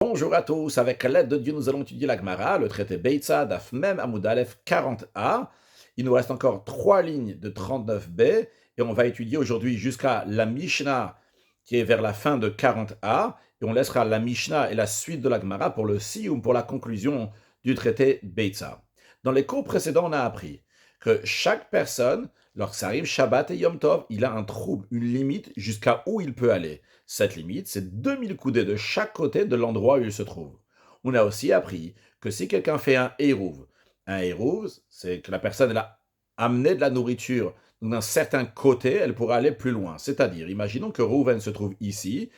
Bonjour à tous, avec l'aide de Dieu, nous allons étudier la Gemara, le traité Beitza, Daf Mem Amud Aleph 40a. Il nous reste encore 3 lignes de 39b et on va étudier aujourd'hui jusqu'à la Mishnah qui est vers la fin de 40a et on laissera la Mishnah et la suite de la Gemara pour le Siyum, pour la conclusion du traité Beitza. Dans les cours précédents, on a appris que chaque personne, lorsque ça arrive Shabbat et Yom Tov, il a un trouble, une limite jusqu'à où il peut aller. Cette limite, c'est 2000 coudées de chaque côté de l'endroit où il se trouve. On a aussi appris que si quelqu'un fait un hérouv, c'est que la personne elle a amené de la nourriture d'un certain côté, elle pourra aller plus loin. C'est-à-dire, imaginons que Rouven se trouve ici,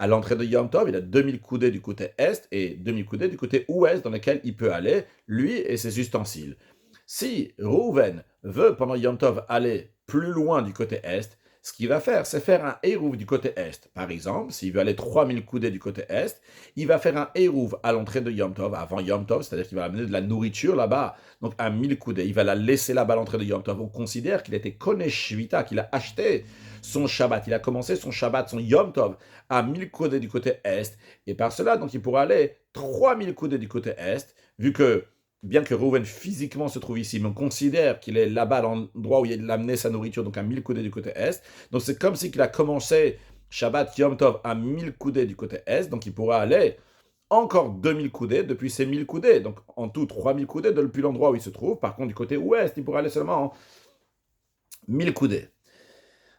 à l'entrée de Yom Tov, il a 2000 coudées du côté est et 2000 coudées du côté ouest dans lequel il peut aller, lui et ses ustensiles. Si Rouven veut, pendant Yom Tov, aller plus loin du côté est, ce qu'il va faire, c'est faire un hérouv du côté est. Par exemple, s'il veut aller 3000 coudées du côté est, il va faire un hérouv à l'entrée de Yom Tov, avant Yom Tov, c'est-à-dire qu'il va amener de la nourriture là-bas, donc à 1000 coudées. Il va la laisser là-bas à l'entrée de Yom Tov. On considère qu'il était Koné Shvita, qu'il a acheté son Shabbat. Il a commencé son Shabbat, son Yom Tov, à 1000 coudées du côté est. Et par cela, donc, il pourra aller 3000 coudées du côté est, vu que bien que Rouven physiquement se trouve ici, mais on considère qu'il est là-bas, à l'endroit où il a amené sa nourriture, donc à 1000 coudées du côté est. Donc c'est comme si il a commencé Shabbat Yom Tov à 1000 coudées du côté est, donc il pourra aller encore 2000 coudées depuis ces 1000 coudées. Donc en tout 3000 coudées depuis l'endroit où il se trouve. Par contre, du côté ouest, il pourra aller seulement 1000 coudées.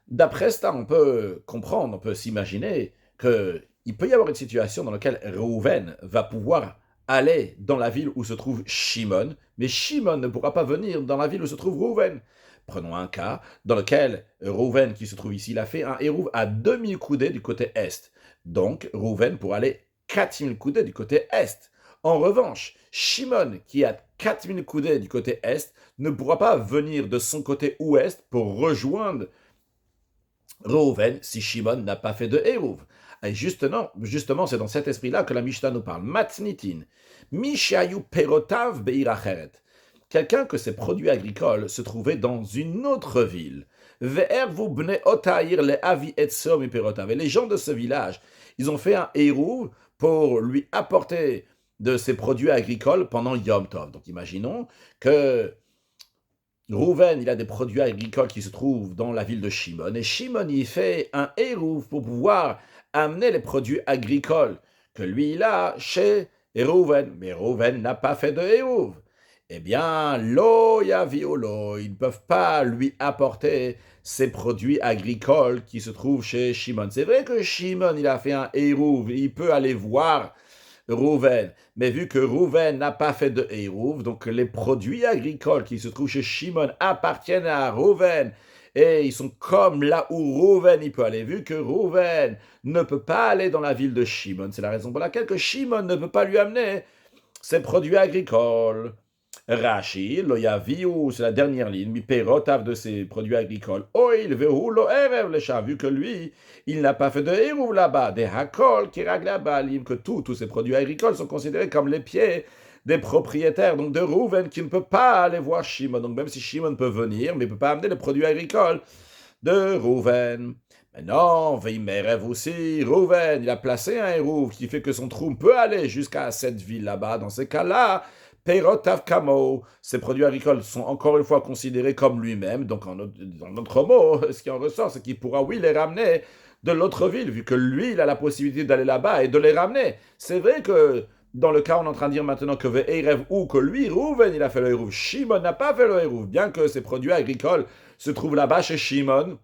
D'après cela, on peut comprendre, on peut s'imaginer qu'il peut y avoir une situation dans laquelle Rouven va pouvoir aller dans la ville où se trouve Shimon, mais Shimon ne pourra pas venir dans la ville où se trouve Rouven. Prenons un cas dans lequel Rouven, qui se trouve ici, il a fait un hérouv à 2000 coudées du côté est. Donc, Rouven pourra aller 4000 coudées du côté est. En revanche, Shimon, qui a 4000 coudées du côté est, ne pourra pas venir de son côté ouest pour rejoindre Reuven, si Shimon n'a pas fait de Hérouv. Et justement, c'est dans cet esprit-là que la Mishnah nous parle. Matnitin, Mishayu perotav be'ir acheret. Quelqu'un que ses produits agricoles se trouvaient dans une autre ville. Ve'ervu bnei otair le'avi etzom mi perotav. Et les gens de ce village, ils ont fait un Hérouv pour lui apporter de ses produits agricoles pendant Yom Tov. Donc imaginons que Rouven, il a des produits agricoles qui se trouvent dans la ville de Shimon. Et Shimon, il fait un hérouv pour pouvoir amener les produits agricoles que lui, il a chez Rouven. Mais Rouven n'a pas fait de hérouv. Eh bien, lo yaviolo, ils ne peuvent pas lui apporter ces produits agricoles qui se trouvent chez Shimon. C'est vrai que Shimon, il a fait un hérouv. Il peut aller voir Rouven. Mais vu que Rouven n'a pas fait de Hérouv, donc les produits agricoles qui se trouvent chez Shimon appartiennent à Rouven. Et ils sont comme là où Rouven il peut aller. Vu que Rouven ne peut pas aller dans la ville de Shimon, c'est la raison pour laquelle que Shimon ne peut pas lui amener ses produits agricoles. Rashi, lo yaviu, c'est la dernière ligne, mi perotav de ses produits agricoles. Oil vehu lo erev le chat, vu que lui, il n'a pas fait de hérouv là-bas, des hakol qui raglabalim, que tous ces produits agricoles sont considérés comme les pieds des propriétaires, donc de Rouven, qui ne peut pas aller voir Shimon. Donc même si Shimon peut venir, mais il ne peut pas amener les produits agricoles de Rouven. Maintenant, Veimerev aussi, Rouven, il a placé un hérouv qui fait que son trou peut aller jusqu'à cette ville là-bas. Dans ces cas-là, Perotav Kamo, ces produits agricoles sont encore une fois considérés comme lui-même. Donc, en d'autres mots, ce qui en ressort, c'est qu'il pourra, oui, les ramener de l'autre ville, vu que lui, il a la possibilité d'aller là-bas et de les ramener. C'est vrai que dans le cas, on est en train de dire maintenant que Ve'erev ou que lui, Rouven, il a fait le hérouv. Shimon n'a pas fait le hérouv, bien que ces produits agricoles se trouvent là-bas chez Shimon.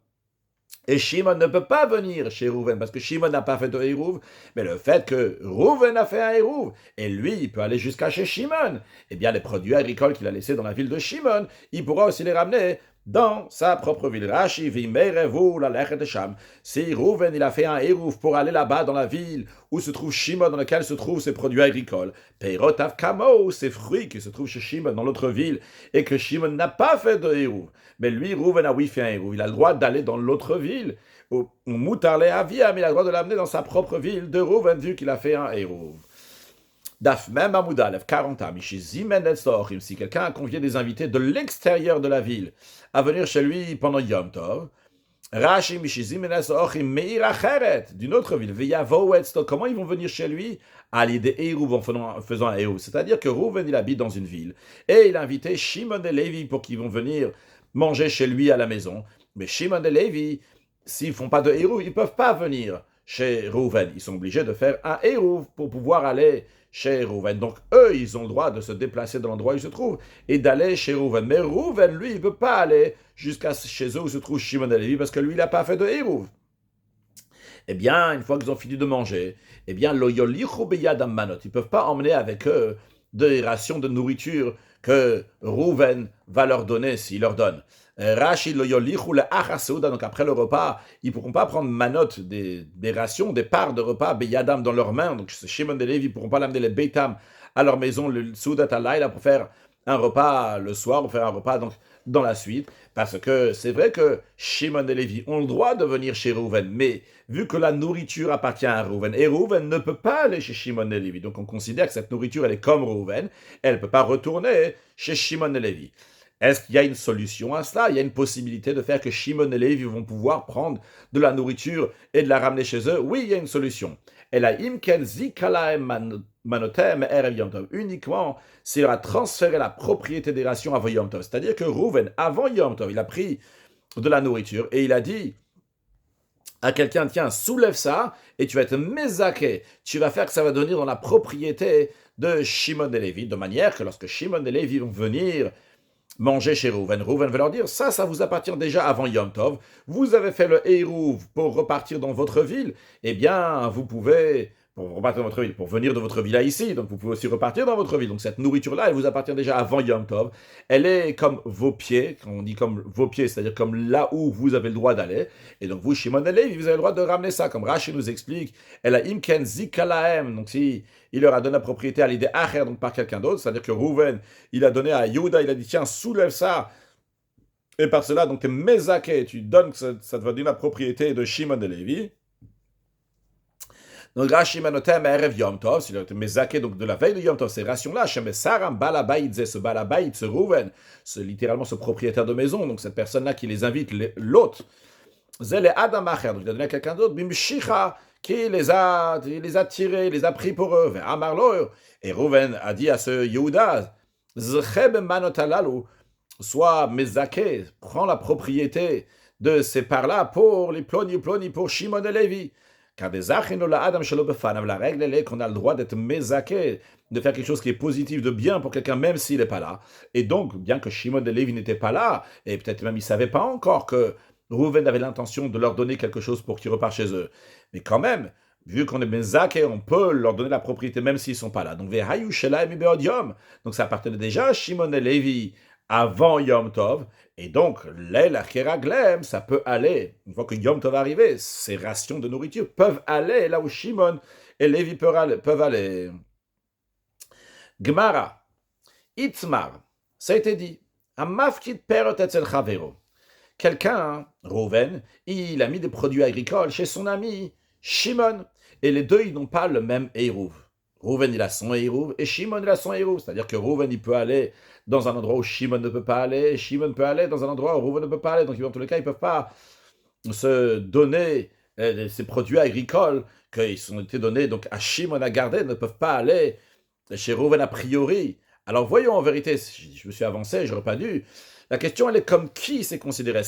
Et Shimon ne peut pas venir chez Rouven parce que Shimon n'a pas fait de Hérouv, mais le fait que Rouven a fait un Hérouv, et lui, il peut aller jusqu'à chez Shimon, eh bien, les produits agricoles qu'il a laissés dans la ville de Shimon, il pourra aussi les ramener dans sa propre ville. Rashi, vimerevu la lechet de Sham. Si Rouven, il a fait un Hérouv pour aller là-bas dans la ville où se trouve Shimon, dans laquelle se trouvent ses produits agricoles, Peirotav Kamo, ses fruits qui se trouvent chez Shimon dans l'autre ville, et que Shimon n'a pas fait de Hérouv. Mais lui, Rouven a oui fait un hérouv. Il a le droit d'aller dans l'autre ville. Ou Moutarle Avia, mais il a le droit de l'amener dans sa propre ville de Rouven, vu qu'il a fait un hérouv. Daf Mem Amud Aleph 40 si quelqu'un a convié des invités de l'extérieur de la ville à venir chez lui pendant Yom Tov, Rashi Mishizim Enes Ochim Meir Acheret, d'une autre ville. Veyavo Etzto, comment ils vont venir chez lui? À l'idée Eruv, en faisant un Eruv. C'est-à-dire que Rouven, il habite dans une ville. Et il a invité Shimon et Lévi pour qu'ils vont venir manger chez lui à la maison. Mais Shimon et Lévi, s'ils font pas de Eruv, ils peuvent pas venir chez Rouven. Ils sont obligés de faire un Eruv pour pouvoir aller chez Rouven. Donc eux, ils ont le droit de se déplacer dans l'endroit où ils se trouvent et d'aller chez Rouven. Mais Rouven, lui, il ne peut pas aller jusqu'à chez eux où se trouve Shimon et Lévi parce que lui, il n'a pas fait de Eruv. Eh bien, une fois qu'ils ont fini de manger, eh bien, lo yolichu beyadam manot, ils ne peuvent pas emmener avec eux des rations de nourriture que Rouven va leur donner s'il leur donne. Rashi lo yolichu le achasouda, donc après le repas, ils ne pourront pas prendre manot, des rations, des parts de repas beyadam dans leurs mains. Donc Shimon et Lévi ne pourront pas l'amener les beitam à leur maison, le soudat alayla, pour faire un repas le soir, pour faire un repas donc dans la suite, parce que c'est vrai que Shimon et Lévi ont le droit de venir chez Rouven, mais vu que la nourriture appartient à Rouven, et Rouven ne peut pas aller chez Shimon et Lévi, donc on considère que cette nourriture, elle est comme Rouven, elle ne peut pas retourner chez Shimon et Lévi. Est-ce qu'il y a une solution à cela? Il y a une possibilité de faire que Shimon et Lévi vont pouvoir prendre de la nourriture et de la ramener chez eux? Oui, il y a une solution. Et la imken zikalaem manotem erev Yom Tov, uniquement s'il a transféré la propriété des rations avant Yom Tov. C'est-à-dire que Rouven, avant Yom Tov, il a pris de la nourriture et il a dit à quelqu'un, tiens, soulève ça et tu vas être mézaké. Tu vas faire que ça va devenir dans la propriété de Shimon et Lévi, de manière que lorsque Shimon et Lévi vont venir manger chez Rouven, Rouven va leur dire, ça vous appartient déjà avant Yom Tov, vous avez fait le Eruv pour repartir dans votre ville, eh bien, vous pouvez, pour repartir dans votre ville, pour venir de votre ville à ici, donc vous pouvez aussi repartir dans votre ville. Donc cette nourriture-là, elle vous appartient déjà avant Yom Tov, elle est comme vos pieds, quand on dit comme vos pieds, c'est-à-dire comme là où vous avez le droit d'aller, et donc vous, Shimon et Lévi, vous avez le droit de ramener ça, comme Rashi nous explique, elle a imken zikalaem, donc si il leur a donné la propriété à l'idée acher, donc par quelqu'un d'autre, c'est-à-dire que Rouven, il a donné à Yehuda, il a dit, tiens, soulève ça, et par cela, donc, tu es mézaké, tu donnes que ça va devenir la propriété de Shimon et Lévi. Donc, Rashi Manotem Erev Yom Tov, c'est le mézaké, donc de la veille de Yom Tov, ces rations-là, Shem Saram Balabaïdze, ce Balabaïd, ce Rouven, littéralement ce propriétaire de maison, donc cette personne-là qui les invite, l'autre, Zele Adam Acher, donc il a donné à quelqu'un d'autre, Bimshicha, qui les a tirés, les a pris pour eux, vers Amarlo, et Rouven a dit à ce Yehuda, Zcheb Manotalalu, soit Mezaké, prend la propriété de ces parts-là pour les ploni, pour Shimon et Lévi. Car des achinola Adam Shalobefanav, la règle elle est qu'on a le droit d'être Mezaké, de faire quelque chose qui est positif, de bien pour quelqu'un, même s'il n'est pas là. Et donc, bien que Shimon et Lévi n'étaient pas là, et peut-être même ils ne savaient pas encore que Rouven avait l'intention de leur donner quelque chose pour qu'ils repartent chez eux. Mais quand même, vu qu'on est Mezaké, on peut leur donner la propriété même s'ils ne sont pas là. Donc, Vehayu Shelaim Ibeod Yom. Donc, ça appartenait déjà à Shimon et Lévi avant Yom Tov, et donc, l'aile Keraglem, ça peut aller, une fois que Yom Tov est arrivé, ces rations de nourriture peuvent aller là où Shimon et Lévi peuvent aller. Gmara, Itzmar, ça a été dit, Amafkid perot etzel chavero. Quelqu'un, Rouven, il a mis des produits agricoles chez son ami Shimon, et les deux, ils n'ont pas le même Eruv. Rouven, il a son Eruv, et Shimon, il a son Eruv. C'est-à-dire que Rouven, il peut aller dans un endroit où Shimon ne peut pas aller, et Shimon peut aller dans un endroit où Rouven ne peut pas aller. Donc, dans tous les cas, ils ne peuvent pas se donner ces produits agricoles qui ont été donnés donc, à Shimon à garder, ne peuvent pas aller chez Rouven a priori. Alors, voyons en vérité, je me suis avancé, j'aurais pas dû. La question, elle est comme qui c'est considéré.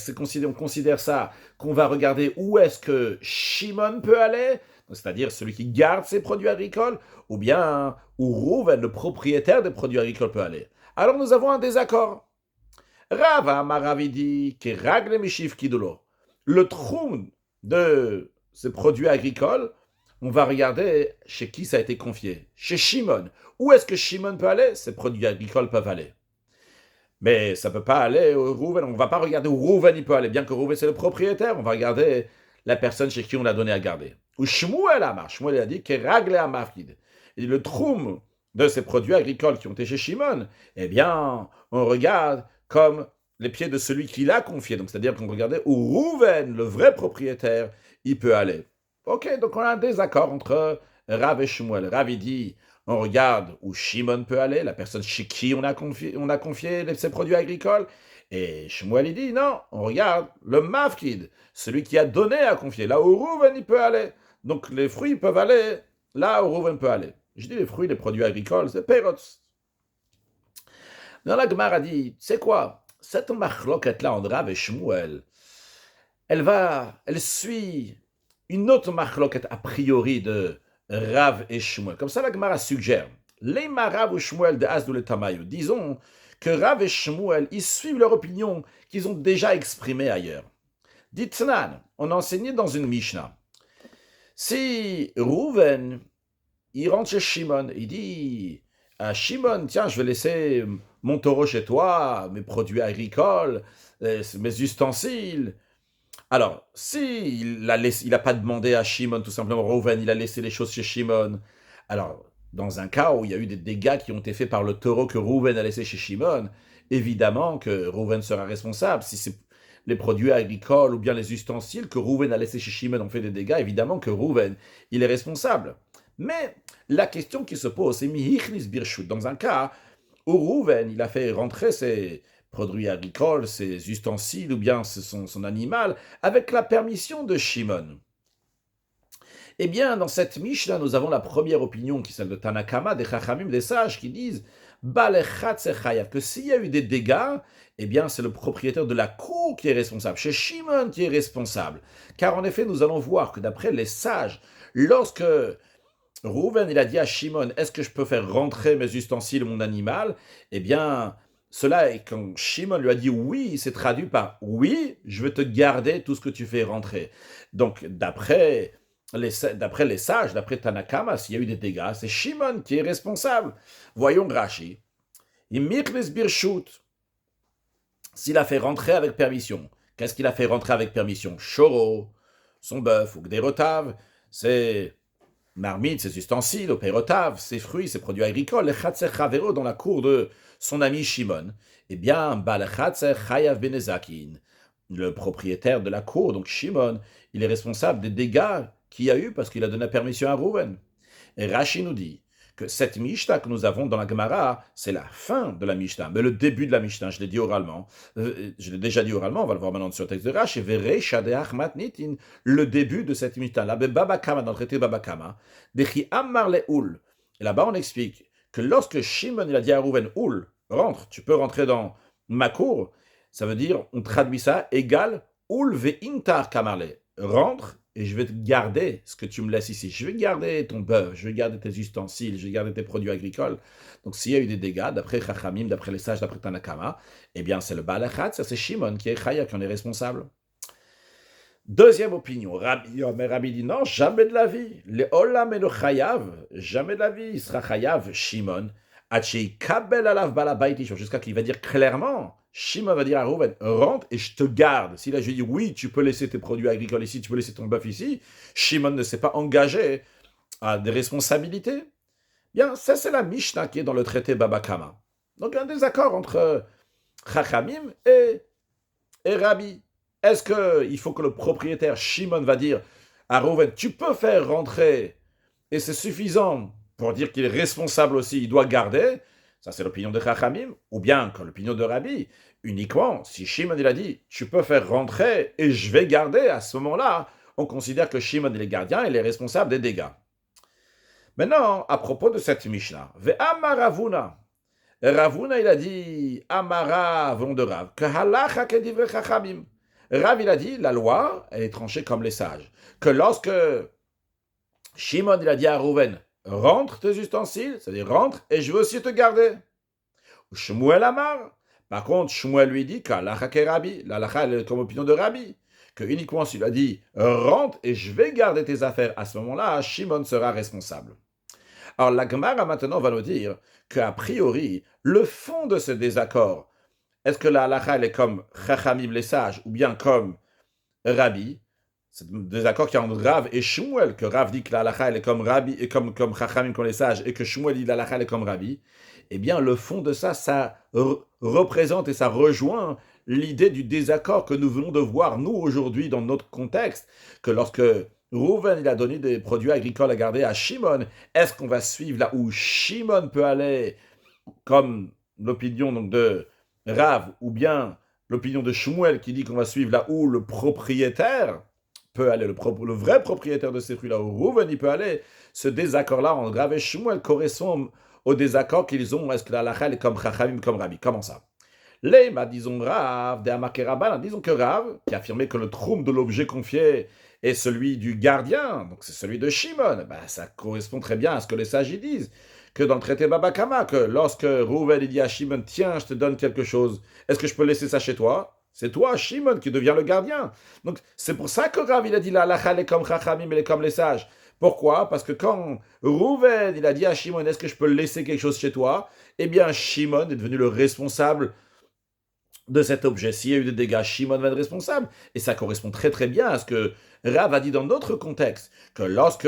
On considère ça qu'on va regarder où est-ce que Shimon peut aller, c'est-à-dire celui qui garde ses produits agricoles, ou bien où Rouven, le propriétaire des produits agricoles, peut aller. Alors nous avons un désaccord. Rava Maravidi, qui ragle Mishif Kidulo. Le troum de ces produits agricoles, on va regarder chez qui ça a été confié. Chez Shimon. Où est-ce que Shimon peut aller? Ces produits agricoles peuvent aller. Mais ça ne peut pas aller au Rouven. On ne va pas regarder où Rouven il peut aller. Bien que Rouven c'est le propriétaire, on va regarder la personne chez qui on l'a donné à garder. Ou Shmuel Amar. Shmuel a dit que ragle Amafkid. Et le troum de ces produits agricoles qui ont été chez Shimon, eh bien, on regarde comme les pieds de celui qui l'a confié. Donc, c'est-à-dire qu'on regardait où Rouven, le vrai propriétaire, il peut aller. Ok, donc on a un désaccord entre Rav et Shmuel. Rav, il dit, on regarde où Shimon peut aller, la personne chez qui on a confié ses produits agricoles, Et Shmuel, il dit, non, on regarde, le mafkid, celui qui a donné à confier, là où Rouven, il peut aller. Donc les fruits peuvent aller là où Rouven peut aller. Je dis les fruits, les produits agricoles, c'est perots. Dans la Gemara dit, c'est quoi? Cette machloket-là entre Rav et Shmuel, elle suit une autre machloket a priori de Rav et Shmuel. Comme ça, la Gemara suggère, les Rav ou Shmuel de Asdou le Tamayu, disons que Rav et Shmuel, ils suivent leur opinion qu'ils ont déjà exprimée ailleurs. Dit Tnan, on a enseigné dans une Mishnah. Si Rouven, il rentre chez Shimon, il dit à Shimon, tiens, je vais laisser mon taureau chez toi, mes produits agricoles, mes ustensiles. Alors, si il a pas demandé à Shimon, tout simplement, Rouven, il a laissé les choses chez Shimon. Alors, dans un cas où il y a eu des dégâts qui ont été faits par le taureau que Rouven a laissé chez Shimon, évidemment que Rouven sera responsable. Si c'est les produits agricoles ou bien les ustensiles que Rouven a laissés chez Shimon ont fait des dégâts, évidemment que Rouven, il est responsable. Mais la question qui se pose, c'est Mihichnis Birshut. Dans un cas où Rouven, il a fait rentrer ses produits agricoles, ses ustensiles ou bien son animal avec la permission de Shimon. Eh bien, dans cette Mishnah, nous avons la première opinion qui est celle de Tanakama, des Chachamim, des sages, qui disent que s'il y a eu des dégâts, eh bien, c'est le propriétaire de la cour qui est responsable, chez Shimon qui est responsable. Car en effet, nous allons voir que d'après les sages, lorsque Rouven, il a dit à Shimon, est-ce que je peux faire rentrer mes ustensiles, mon animal? Eh bien, cela, et quand Shimon lui a dit oui, c'est traduit par oui, je vais te garder tout ce que tu fais rentrer. Donc, d'après les sages, d'après Tanakama, s'il y a eu des dégâts, c'est Shimon qui est responsable. Voyons Rashi. Imikles birshut. S'il a fait rentrer avec permission, qu'est-ce qu'il a fait rentrer avec permission? Choro, son bœuf, ou Gderotav, c'est marmite, ses ustensiles, opérotav, ses fruits, ses produits agricoles, les chatzer chavero dans la cour de son ami Shimon. Eh bien, bal chatzer chayav benezakin, le propriétaire de la cour, donc Shimon, il est responsable des dégâts qu'il y a eu parce qu'il a donné permission à Rouven. Et Rashi nous dit que cette Mishnah que nous avons dans la Gemara, c'est la fin de la Mishnah, mais le début de la Mishnah, je l'ai dit oralement, je l'ai déjà dit oralement, on va le voir maintenant sur le texte de Rashi, le début de cette Mishnah, là, Baba Kama, dans le traité Baba Kama, Dechi Ammar Le'ul. Et là-bas, on explique que lorsque Shimon il a dit à Rouven, Oul, rentre, tu peux rentrer dans ma cour, ça veut dire, on traduit ça, égal, Oul ve'intar kamarle, rentre, et je vais te garder ce que tu me laisses ici. Je vais garder ton bœuf, je vais garder tes ustensiles, je vais garder tes produits agricoles. Donc s'il y a eu des dégâts, d'après Chachamim, d'après les sages, d'après Tanakama, eh bien c'est le Baal Echad, ça c'est Shimon qui est Chaya, qui en est responsable. Deuxième opinion, Rabbi dit non, jamais de la vie. Le Olam et le Chayav, jamais de la vie. Il sera Chayav, Shimon, Achei Kabel Alav Balabaiti, jusqu'à qu'il va dire clairement, Shimon va dire à Rouven, rentre et je te garde. S'il a dit oui, tu peux laisser tes produits agricoles ici, tu peux laisser ton bœuf ici, Shimon ne s'est pas engagé à des responsabilités. Bien, ça c'est la Mishnah qui est dans le traité Baba Kama. Donc un désaccord entre Chachamim et Rabbi. Est-ce qu'il faut que le propriétaire Shimon va dire à Rouven, tu peux faire rentrer et c'est suffisant pour dire qu'il est responsable aussi, il doit garder? Ça, c'est l'opinion de Chachamim, ou bien, comme l'opinion de Rabbi, uniquement, si Shimon, il a dit, tu peux faire rentrer et je vais garder, à ce moment-là, on considère que Shimon, il est gardien, il est responsable des dégâts. Maintenant, à propos de cette Mishnah, Ve'amar Ravuna, Ravuna, il a dit, Amara, venons de Rav, que halacha kedivre Chachamim. Rav, il a dit, la loi, elle est tranchée comme les sages, que lorsque Shimon, il a dit à Rouven, rentre tes ustensiles, c'est-à-dire rentre et je veux aussi te garder. Shmuel Amar, par contre, Shmuel lui dit qu'Alacha ke Rabbi, l'Alacha est comme opinion de Rabbi, que uniquement s'il a dit rentre et je vais garder tes affaires, à ce moment-là, Shimon sera responsable. Alors la Gemara maintenant va nous dire qu'a priori, le fond de ce désaccord, est-ce que la Halacha elle est comme Chachamim les sages ou bien comme Rabbi? C'est un désaccord qui est entre Rav et Shmuel, que Rav dit que la Halacha elle est comme Rabbi et comme Chachamim comme les sages, et que Shmuel dit que la Halacha elle est comme Rabbi. Eh bien, le fond de ça, ça représente et ça rejoint l'idée du désaccord que nous venons de voir, nous, aujourd'hui, dans notre contexte, que lorsque Rouven il a donné des produits agricoles à garder à Shimon, est-ce qu'on va suivre là où Shimon peut aller, comme l'opinion donc, de Rav, ou bien l'opinion de Shmuel qui dit qu'on va suivre là où le propriétaire peut aller, le vrai propriétaire de ces fruits là où Rouven il peut aller, ce désaccord-là entre Rav et Shmuel correspond au désaccord qu'ils ont. Est-ce que la halakha est comme Chachamim, comme Rabbi? Comment ça? Lema, disons Rav, de Amarke Rabban, disons que Rav, qui affirmait que le troum de l'objet confié est celui du gardien, donc c'est celui de Shimon, bah, ça correspond très bien à ce que les sages y disent, que dans le traité Baba Kama, que lorsque Rouven il dit à Shimon, tiens, je te donne quelque chose, est-ce que je peux laisser ça chez toi? C'est toi, Shimon, qui devient le gardien. Donc c'est pour ça que Rav, il a dit la halakha, elle est comme Chachamim, elle est comme les sages. Pourquoi? Parce que quand Rouven, il a dit à Shimon, est-ce que je peux laisser quelque chose chez toi? Eh bien, Shimon est devenu le responsable de cet objet. S'il y a eu des dégâts, Shimon va être responsable. Et ça correspond très très bien à ce que Rav a dit dans d'autres contextes, que lorsque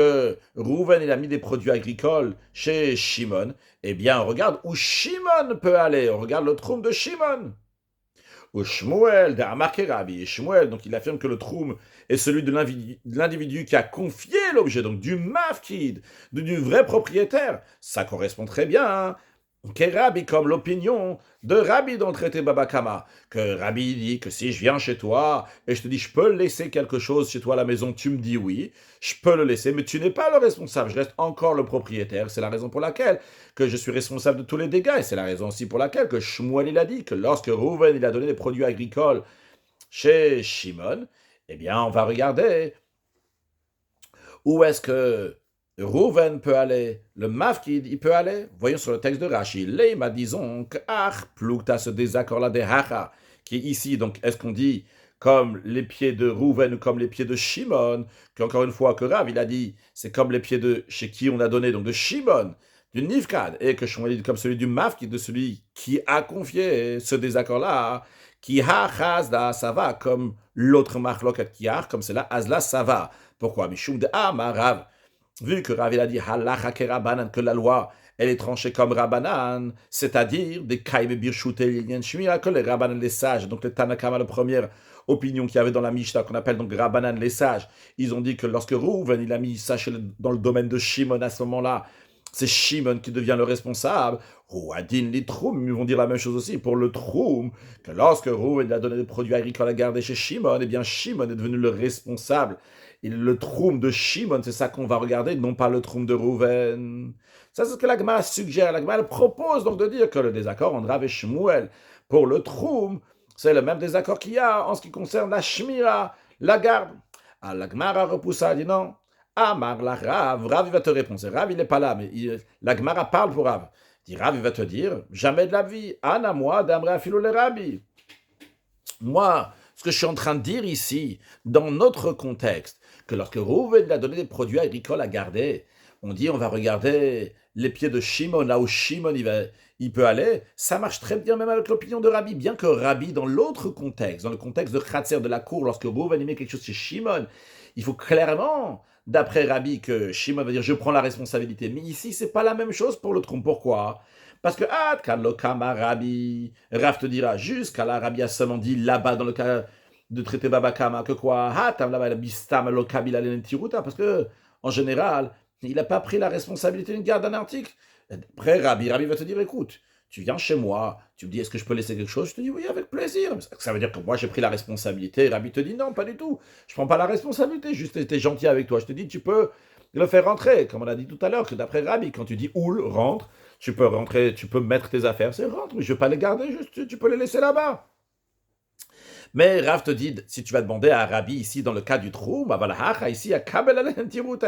Rouven il a mis des produits agricoles chez Shimon, eh bien on regarde où Shimon peut aller, on regarde le troum de Shimon. Ou Shmuel, de Amarke Rabbi, Shmuel, donc il affirme que le troum est celui de l'individu qui a confié l'objet, donc du mafkid, du vrai propriétaire. Ça correspond très bien, hein. Rabbi, comme l'opinion de Rabbi dans le traité Baba Kama, que Rabbi dit que si je viens chez toi et je te dis je peux laisser quelque chose chez toi à la maison, tu me dis oui, je peux le laisser, mais tu n'es pas le responsable, je reste encore le propriétaire. C'est la raison pour laquelle que je suis responsable de tous les dégâts, et c'est la raison aussi pour laquelle que Shmuel il a dit que lorsque Rouven il a donné des produits agricoles chez Shimon, eh bien on va regarder où est-ce que Rouven peut aller, le Mafkid, il peut aller. Voyons sur le texte de Rashi. Leima, disons que Plukta, ce désaccord-là des Hacha, qui est ici, donc est-ce qu'on dit comme les pieds de Rouven ou comme les pieds de Shimon, qu'encore une fois, que Rav, il a dit, c'est comme les pieds de chez qui on a donné, donc de Shimon, du Nifkad, et que Shmuel dit comme celui du Mafkid, de celui qui a confié ce désaccord-là, qui ha ça va, comme l'autre Machlokat qui a, comme c'est là, Azla, ça va. Pourquoi? Mishum de Rav. Vu que Rav il a dit halacha ke Rabbanan, que la loi elle est tranchée comme Rabbanan, c'est-à-dire des kaïm birshute lilien shmira, que les Rabbanan les sages, donc les Tanakama, la première opinion qu'il y avait dans la Mishnah qu'on appelle donc Rabbanan les sages, ils ont dit que lorsque Rouven il a mis ça dans le domaine de Shimon à ce moment-là, c'est Shimon qui devient le responsable. Ou Adin les Troum, ils vont dire la même chose aussi pour le Troum, que lorsque Rouven a donné des produits agricoles à garder chez Shimon, eh bien Shimon est devenu le responsable. Et le troum de Shimon, c'est ça qu'on va regarder, non pas le troum de Rouven. Ça, c'est ce que la Gemara suggère. La Gemara propose donc de dire que le désaccord entre Rav et Shmuel pour le troum, c'est le même désaccord qu'il y a en ce qui concerne la shmira, la garde. Ah, la Gemara repoussa, dit non. Amar la Rav, Rav il va te répondre. Rav il n'est pas là, mais la Gemara parle pour Rav. Dit Rav il va te dire, jamais de la vie. Ana moi, d'Amra Afilo le Rabbi. Moi, ce que je suis en train de dire ici, dans notre contexte, que lorsque Rouven a donné des produits agricoles à garder, on dit on va regarder les pieds de Shimon, là où Shimon il peut aller, ça marche très bien même avec l'opinion de Rabbi, bien que Rabbi, dans l'autre contexte, dans le contexte de Khatser de la cour, lorsque Rouven met quelque chose chez Shimon, il faut clairement, d'après Rabbi, que Shimon va dire je prends la responsabilité. Mais ici, c'est pas la même chose pour le trompe. Pourquoi? Parce que Ad Kalokama Rabbi, Rav te dira jusqu'à la Rabbi a seulement dit là-bas dans le cas de traiter Babakama, que quoi? Parce que, en général, il n'a pas pris la responsabilité d'une garde d'un article. Après, Rabbi va te dire, écoute, tu viens chez moi, tu me dis, est-ce que je peux laisser quelque chose? Je te dis, oui, avec plaisir. Ça veut dire que moi, j'ai pris la responsabilité. Rabbi te dit, non, pas du tout. Je ne prends pas la responsabilité, juste été gentil avec toi. Je te dis, tu peux le faire rentrer, comme on a dit tout à l'heure, que d'après Rabbi, quand tu dis oul, rentre, tu peux rentrer, tu peux mettre tes affaires, c'est rentre, mais je ne vais pas les garder, juste, tu peux les laisser là-bas. Mais Rav te dit, si tu vas demander à Rabbi ici, dans le cas du trou, ici, à Kabel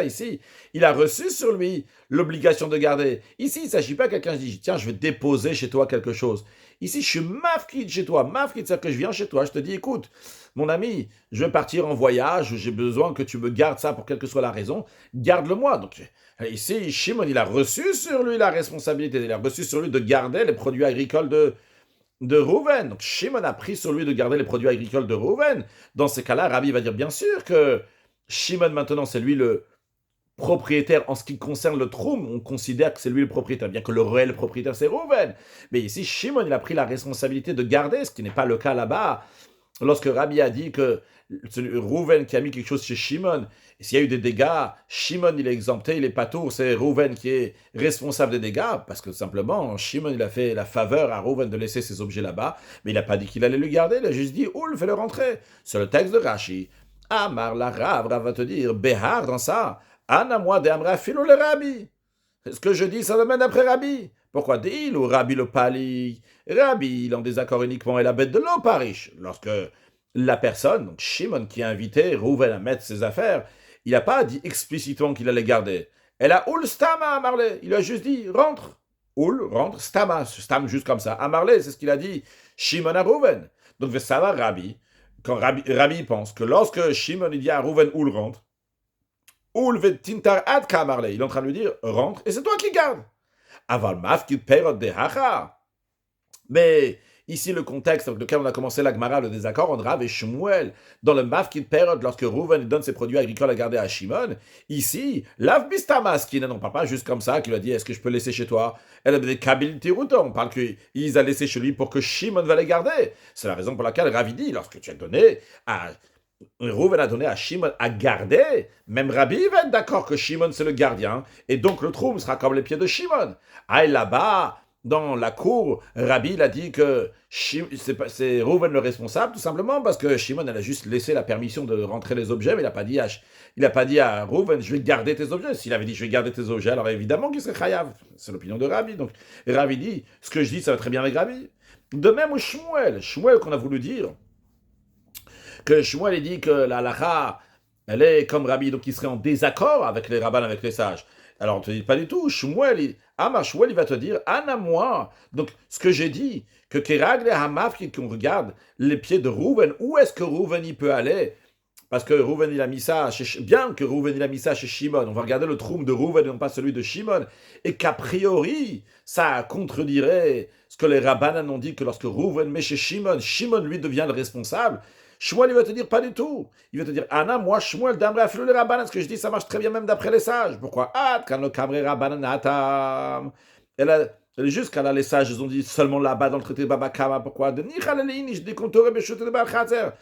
ici, il a reçu sur lui l'obligation de garder. Ici, il ne s'agit pas que quelqu'un dit, tiens, je vais déposer chez toi quelque chose. Ici, je suis mafkid chez toi. Mafkid, c'est-à-dire que je viens chez toi, je te dis, écoute, mon ami, je vais partir en voyage, j'ai besoin que tu me gardes ça pour quelle que soit la raison, garde-le-moi. Donc, ici, Shimon, il a reçu sur lui la responsabilité, il a reçu sur lui de garder les produits agricoles de Rouven. Donc Shimon a pris sur lui de garder les produits agricoles de Rouven. Dans ces cas-là, Rabbi va dire bien sûr que Shimon maintenant c'est lui le propriétaire en ce qui concerne le troum. On considère que c'est lui le propriétaire, bien que le réel propriétaire c'est Rouven. Mais ici Shimon il a pris la responsabilité de garder, ce qui n'est pas le cas là-bas lorsque Rabbi a dit que Rouven qui a mis quelque chose chez Shimon, et s'il y a eu des dégâts, Shimon il est exempté, il est patour, c'est Rouven qui est responsable des dégâts, parce que simplement, Shimon il a fait la faveur à Rouven de laisser ses objets là-bas, mais il n'a pas dit qu'il allait le garder, il a juste dit, Oul, fais-le rentrer. Sur le texte de Rashi, Amar la Rav va te dire, Behar dans ça, Ana moi de Amra filo le Rabbi. Ce que je dis, ça me mène après Rabbi. Pourquoi dit-il ou Rabbi le pali? Rabbi, il est en désaccord uniquement et la bête de l'eau parish. Lorsque la personne, donc Shimon qui a invité Rouven à mettre ses affaires, il n'a pas dit explicitement qu'il allait garder. Elle a Oul Stama à Marley. Il a juste dit rentre. Oul, rentre, Stama. Stam juste comme ça. À Marley, c'est ce qu'il a dit. Shimon à Rouven. Donc ça va Rabbi. Quand Rabbi pense que lorsque Shimon il dit à Rouven Oul rentre, Oul ve tintar ad ka Marley. Il est en train de lui dire rentre et c'est toi qui gardes. Aval mafkid perot de hacha. Mais ici, le contexte avec lequel on a commencé la Gemara, le désaccord entre Rav et Shmuel, dans le Mafkid Perot, lorsque Rouven donne ses produits agricoles à garder à Shimon, ici, Lav Bistamas, qui n'en parle pas juste comme ça, qui lui a dit, est-ce que je peux laisser chez toi? Elle a des Kabil Tiruton, on parle qu'ils a laissé chez lui pour que Shimon va les garder. C'est la raison pour laquelle Rav dit, lorsque tu as donné à Rouven a donné à Shimon à garder, même Rabbi va être d'accord que Shimon c'est le gardien, et donc le troum sera comme les pieds de Shimon. Aïe là-bas, dans la cour, Rabbi il a dit que c'est Rouven le responsable, tout simplement parce que Shimon elle a juste laissé la permission de rentrer les objets, mais il a pas dit à Rouven, je vais garder tes objets. S'il avait dit, je vais garder tes objets, alors évidemment qu'il serait chayav. C'est l'opinion de Rabbi. Donc Rabbi dit, ce que je dis, ça va très bien avec Rabbi. De même, Shmuel qu'on a voulu dire, que Shmuel il dit que la halakha, elle est comme Rabbi, donc il serait en désaccord avec les rabbins, avec les sages. Alors on te dit pas du tout, Shmuel, il va te dire, Anna moi. Donc ce que j'ai dit, que Kerag et Hamaf, qu'on regarde les pieds de Rouven, où est-ce que Rouven il peut aller? Parce que Rouven il a mis ça, bien que Rouven il a mis ça chez Shimon, on va regarder le troum de Rouven et non pas celui de Shimon, et qu'a priori, ça contredirait ce que les rabbins ont dit, que lorsque Rouven met chez Shimon, Shimon lui devient le responsable. Shmuel, il va te dire pas du tout. Il va te dire, Anna, moi, Shmuel, d'Amre Aflou le Rabbanan, ce que je dis, ça marche très bien même d'après les sages. Pourquoi? Ah, quand le Kamre Rabbanan Atam. Elle est juste quand les sages, ils ont dit seulement là-bas dans le traité de Baba Kama. Pourquoi? De Nichalelein, je décompterai mes chutes de Balchazer.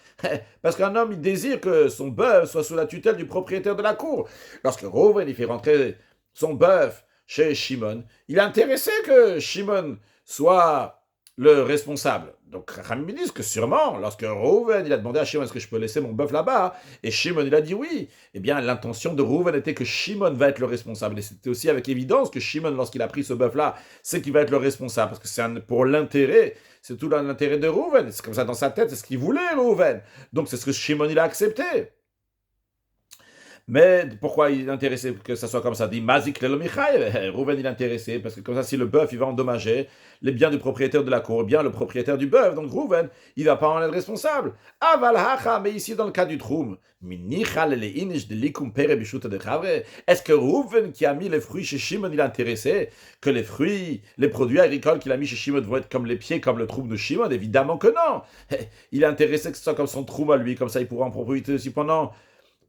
Parce qu'un homme, il désire que son bœuf soit sous la tutelle du propriétaire de la cour. Lorsque Rouven, il fait rentrer son bœuf chez Shimon, il est intéressé que Shimon soit le responsable. Donc, Racham me disent que sûrement, lorsque Rouven il a demandé à Shimon est-ce que je peux laisser mon bœuf là-bas, et Shimon il a dit oui, eh bien l'intention de Rouven était que Shimon va être le responsable. Et c'était aussi avec évidence que Shimon, lorsqu'il a pris ce bœuf-là, c'est qu'il va être le responsable, parce que c'est pour l'intérêt, c'est tout l'intérêt de Rouven. C'est comme ça dans sa tête, c'est ce qu'il voulait Rouven. Donc c'est ce que Shimon il a accepté. Mais pourquoi il est intéressé que ça soit comme ça? Dit Mazik Lelomichaï. Rouven il est intéressé parce que comme ça, si le bœuf il va endommager les biens du propriétaire de la cour, bien le propriétaire du bœuf, donc Rouven, il va pas en être responsable. Aval hacha, mais ici dans le cas du troum, est-ce que Rouven qui a mis les fruits chez Shimon, il est intéressé que les fruits, les produits agricoles qu'il a mis chez Shimon vont être comme les pieds, comme le troum de Shimon? Évidemment que non. Il est intéressé que ce soit comme son troum à lui, comme ça il pourra en profiter aussi pendant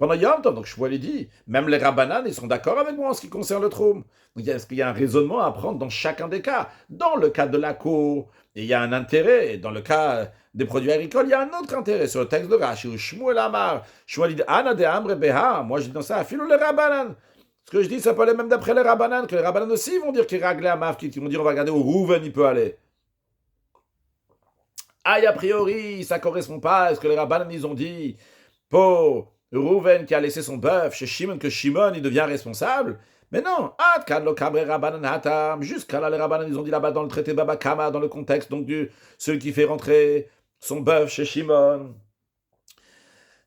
Yom Tov. Donc Shmuel dit, même les Rabbanan, ils sont d'accord avec moi en ce qui concerne le Troum. Donc est-ce qu'il y a un raisonnement à prendre dans chacun des cas? Dans le cas de la cour, il y a un intérêt, et dans le cas des produits agricoles, il y a un autre intérêt. Sur le texte de Rashi, où Shmuel Amar, Shmuel dit, Ana de Amre Beha, moi je dis dans ça, filou les Rabbanan. Ce que je dis, ça peut aller même d'après les Rabbanan, que les Rabbanan aussi vont dire qu'il raglé à Maf, qui vont dire on va regarder où Rouven il peut aller. Aïe, a priori, ça correspond pas à ce que les Rabbanan ils ont dit. Pour Rouven qui a laissé son bœuf chez Shimon, que Shimon il devient responsable. Mais non, jusqu'à là les Rabbanan ils ont dit là-bas dans le traité Baba Kama, dans le contexte donc celui qui fait rentrer son bœuf chez Shimon.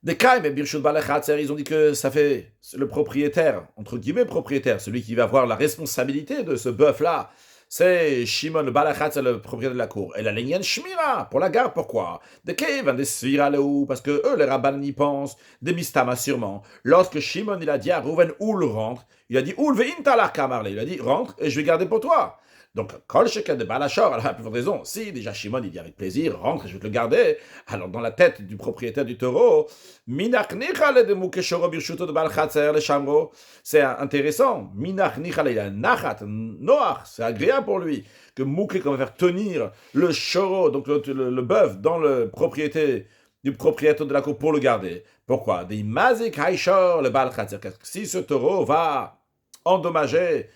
Des cas, mais Birshut Balachatzer, ils ont dit que ça fait le propriétaire, entre guillemets propriétaire, celui qui va avoir la responsabilité de ce bœuf-là. C'est Shimon le Balachatzer, le propriétaire de la cour. Et la Lenyan Shmira, pour la garde, pourquoi? Des Kevan, des Sfira, parce que eux, les Rabbanan y pensent, des Mistama sûrement. Lorsque Shimon, il a dit à Rouven, Oul rentre, il a dit, Oul ve'intalach kamarle, il a dit, rentre et je vais garder pour toi. Donc, Kol Sheken de Balachor, elle a plus de raison. Si déjà Shimon, il dit avec plaisir, rentre, je vais te le garder. Alors, dans la tête du propriétaire du taureau, Minach Nichale de Mukeshoro Birshuto de Balchatzer, le Chamro, c'est intéressant. Minach Nichale, il a Nachat, Noach, c'est agréable pour lui. Que Mouké, qu'on va faire tenir le choro, donc le bœuf, dans le propriété du propriétaire de la cour pour le garder. Pourquoi? Des mazik haishor le bal khatzir. Si ce taureau va endommager